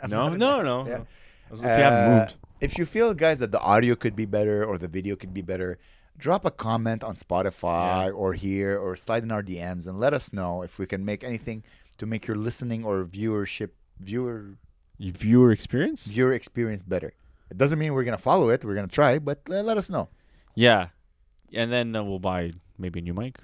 No. Yeah. If you haven't moved. If you feel, guys, that the audio could be better or the video could be better, drop a comment on Spotify or here or slide in our DMs and let us know if we can make anything to make your listening or viewer experience better. It doesn't mean we're gonna follow it. We're gonna try, but let us know. Yeah, and then we'll buy maybe a new mic.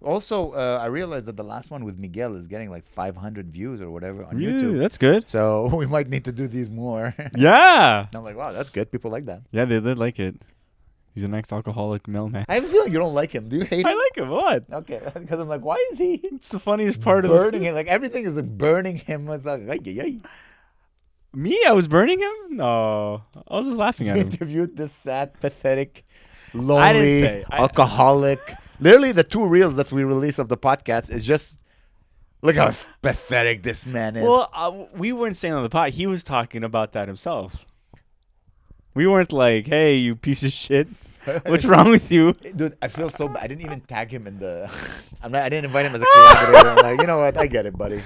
Also, I realized that the last one with Miguel is getting like 500 views or whatever on Yeah, YouTube. that's good. So we might need to do these more. Yeah. I'm like, wow, that's good. People like that. Yeah, they like it. He's an ex-alcoholic mailman. I have a feeling you don't like him. Do you hate him? I like him. What? Okay, because I'm like, why is he It's the funniest part of burning him? Like everything is like burning him. It's like, Me? I was burning him? No, I was just laughing at We him. interviewed this sad, pathetic, I didn't lonely, say. alcoholic. Literally, the 2 reels that we release of the podcast is just look how pathetic this man is. Well, we weren't saying on the pod. He was talking about that himself. We weren't like, "Hey, you piece of shit, what's wrong with you?" Dude, I feel so bad. I didn't even tag him in the. I didn't invite him as a collaborator. I'm like, you know what? I get it, buddy.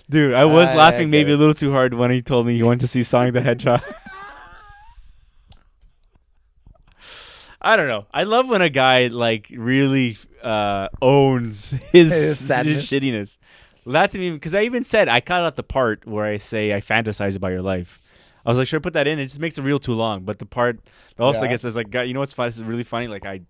Dude, I was I laughing get maybe it. a little too hard when he told me he went to see Sonic the Hedgehog. I don't know. I love when a guy like really owns his Sadness. shittiness. That to me, because I even said I cut out the part where I say I fantasize about your life. I was like, should I put that in? It just makes the reel too long. But the part that also gets is like, you know what's fun? It's really funny. Like I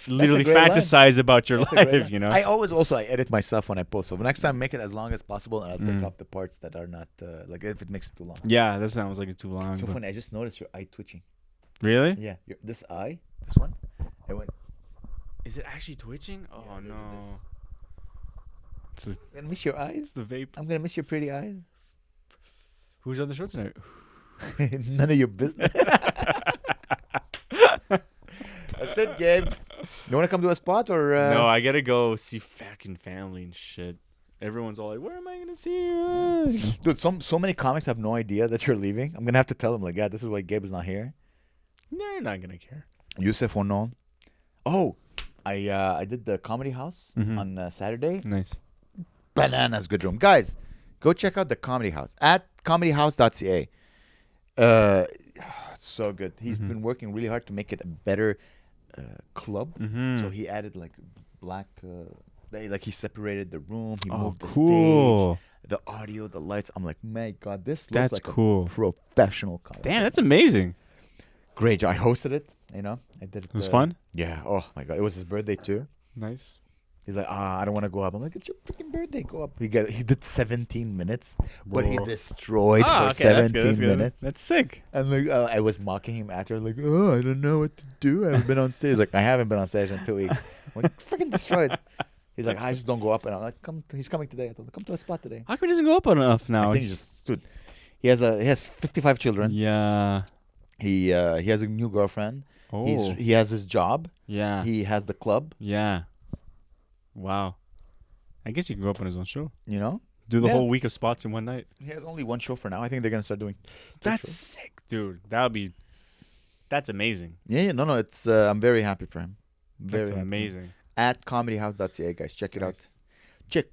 literally great line. fantasize about your That's a great life. line. You know. I always also I edit myself when I post. So next time, make it as long as possible, and I'll take off the parts that are not like if it makes it too long. Yeah, that sounds like it's too long. So but- funny. I just noticed your eye twitching. Really? Yeah, this eye, this one. It went. Is it actually twitching? Oh Yeah, look at no. It's I'm gonna miss your eyes. the vape. I'm gonna miss your pretty eyes. Who's on the show tonight? None of your business. That's it, Gabe. You want to come to a spot or? No, I gotta go see fucking family and shit. Everyone's all like, "Where am I gonna see you?" Dude, so many comics have no idea that you're leaving. I'm gonna have to tell them like, yeah, this is why Gabe is not here. They're not gonna care. Yusuf won't know. Oh, I did the comedy house on Saturday. Nice. Bananas good room, guys. Go check out the comedy house at comedyhouse.ca. So good. He's been working really hard to make it a better club. So he added like black. Like he separated the room. He moved the stage, the audio, the lights. I'm like, my God, this looks That's like cool. a professional comedy. Damn, that's amazing. Great job. I hosted it. You know, I did it. It was fun. Yeah. Oh my God, it was his birthday too. Nice. He's like, I don't want to go up. I'm like, it's your freaking birthday. Go up. He did 17 minutes, but he Whoa. destroyed for That's 17 good. minutes. That's sick. And like, I was mocking him after, like, oh, I don't know what to do. I haven't been on stage. Like, I haven't been on stage in 2 weeks. I'm like, freaking destroyed. He's like, I just don't go up. And I'm like, he's coming today. I told him, come to a spot today. How come he doesn't go up enough now? I think he just stood. He has 55 children. Yeah. He has a new girlfriend. Oh. He has his job. Yeah. He has the club. Yeah. Wow. I guess he can go up on his own show. You know, Do the Yeah. whole week of spots in one night. he has only one show for now. I think they're gonna start doing. 2 That's shows. sick, dude. That's amazing. Yeah. No. It's I'm very happy for him. Very That's happy. amazing. At comedyhouse.ca, guys, check it out. Nice. Check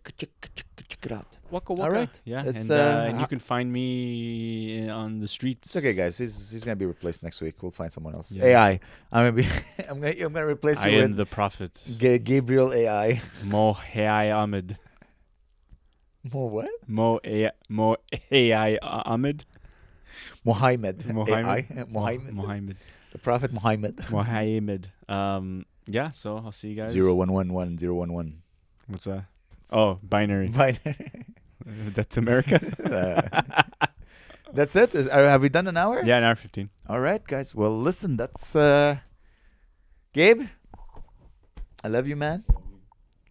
it out. Waka waka. All right. Yeah. It's, And you can find me on the streets. It's okay, guys. He's gonna be replaced next week. We'll find someone else. Yeah. AI. I'm gonna replace I you am with the prophet. Gabriel AI. Mo Hai Ahmed. More what? Mo AI Ahmed. Mohammed. Mohammed. AI. Mohammed. Mohammed. The Prophet Mohammed. Mohammed. Yeah. So I'll see you guys. 0111 What's that? Oh, binary. Binary. That's America. That's it. Have we done an hour? Yeah, an hour 15. All right, guys. Well, listen. That's Gabe. I love you, man.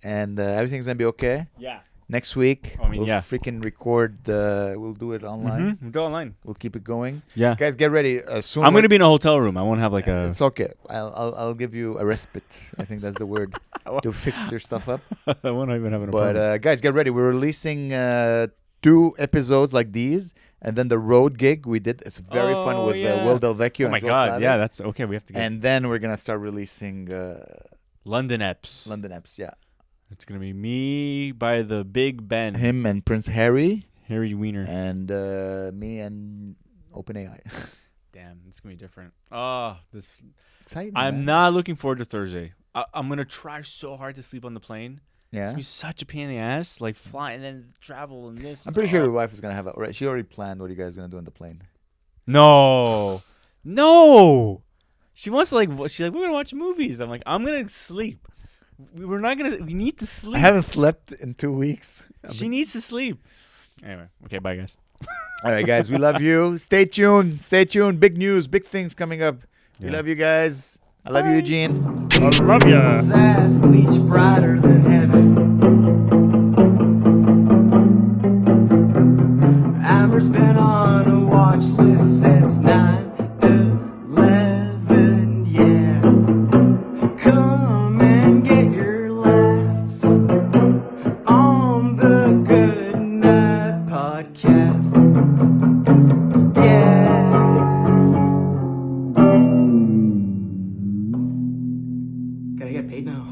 And everything's gonna be okay. Yeah. Next week, I mean, we'll yeah. freaking record. We'll do it online. We'll go online. We'll keep it going. Yeah. Guys, get ready. Soon. I'm gonna be in a hotel room. I won't have like a. It's okay. I'll give you a respite. I think that's the word to fix your stuff up. I won't even have an But apartment. guys, get ready. We're releasing 2 episodes like these, and then the road gig we did. It's very fun with yeah. Will Del Vecchio Oh and my Joe God! Slavic. Yeah, that's okay. We have to get And then we're gonna start releasing London Eps. London Eps. Yeah, It's gonna be me by the Big Ben. him and Prince Harry, Harry Wiener. and me and OpenAI. Damn, it's gonna be different. Oh, this. Exciting. I'm man. not looking forward to Thursday. I'm gonna try so hard to sleep on the plane. It's Yeah, gonna be such a pain in the ass, like flying and then travel and this. I'm pretty sure your wife is gonna have. She already planned what you guys are gonna do on the plane. No. She wants to she's like, we're gonna watch movies. I'm like, I'm gonna sleep. We're not gonna. We need to sleep. I haven't slept in 2 weeks. She needs to sleep. Anyway, okay, bye guys. All right, guys, we love you. Stay tuned. Stay tuned. Big news, big things coming up. We Yeah. love you guys. I love you, Eugene. I love ya. Ass bleach brighter than heaven. Amer's been on a watch list since 9/11. Yeah, come and get your laughs on the Good Night Podcast. Yeah. Gotta get paid now.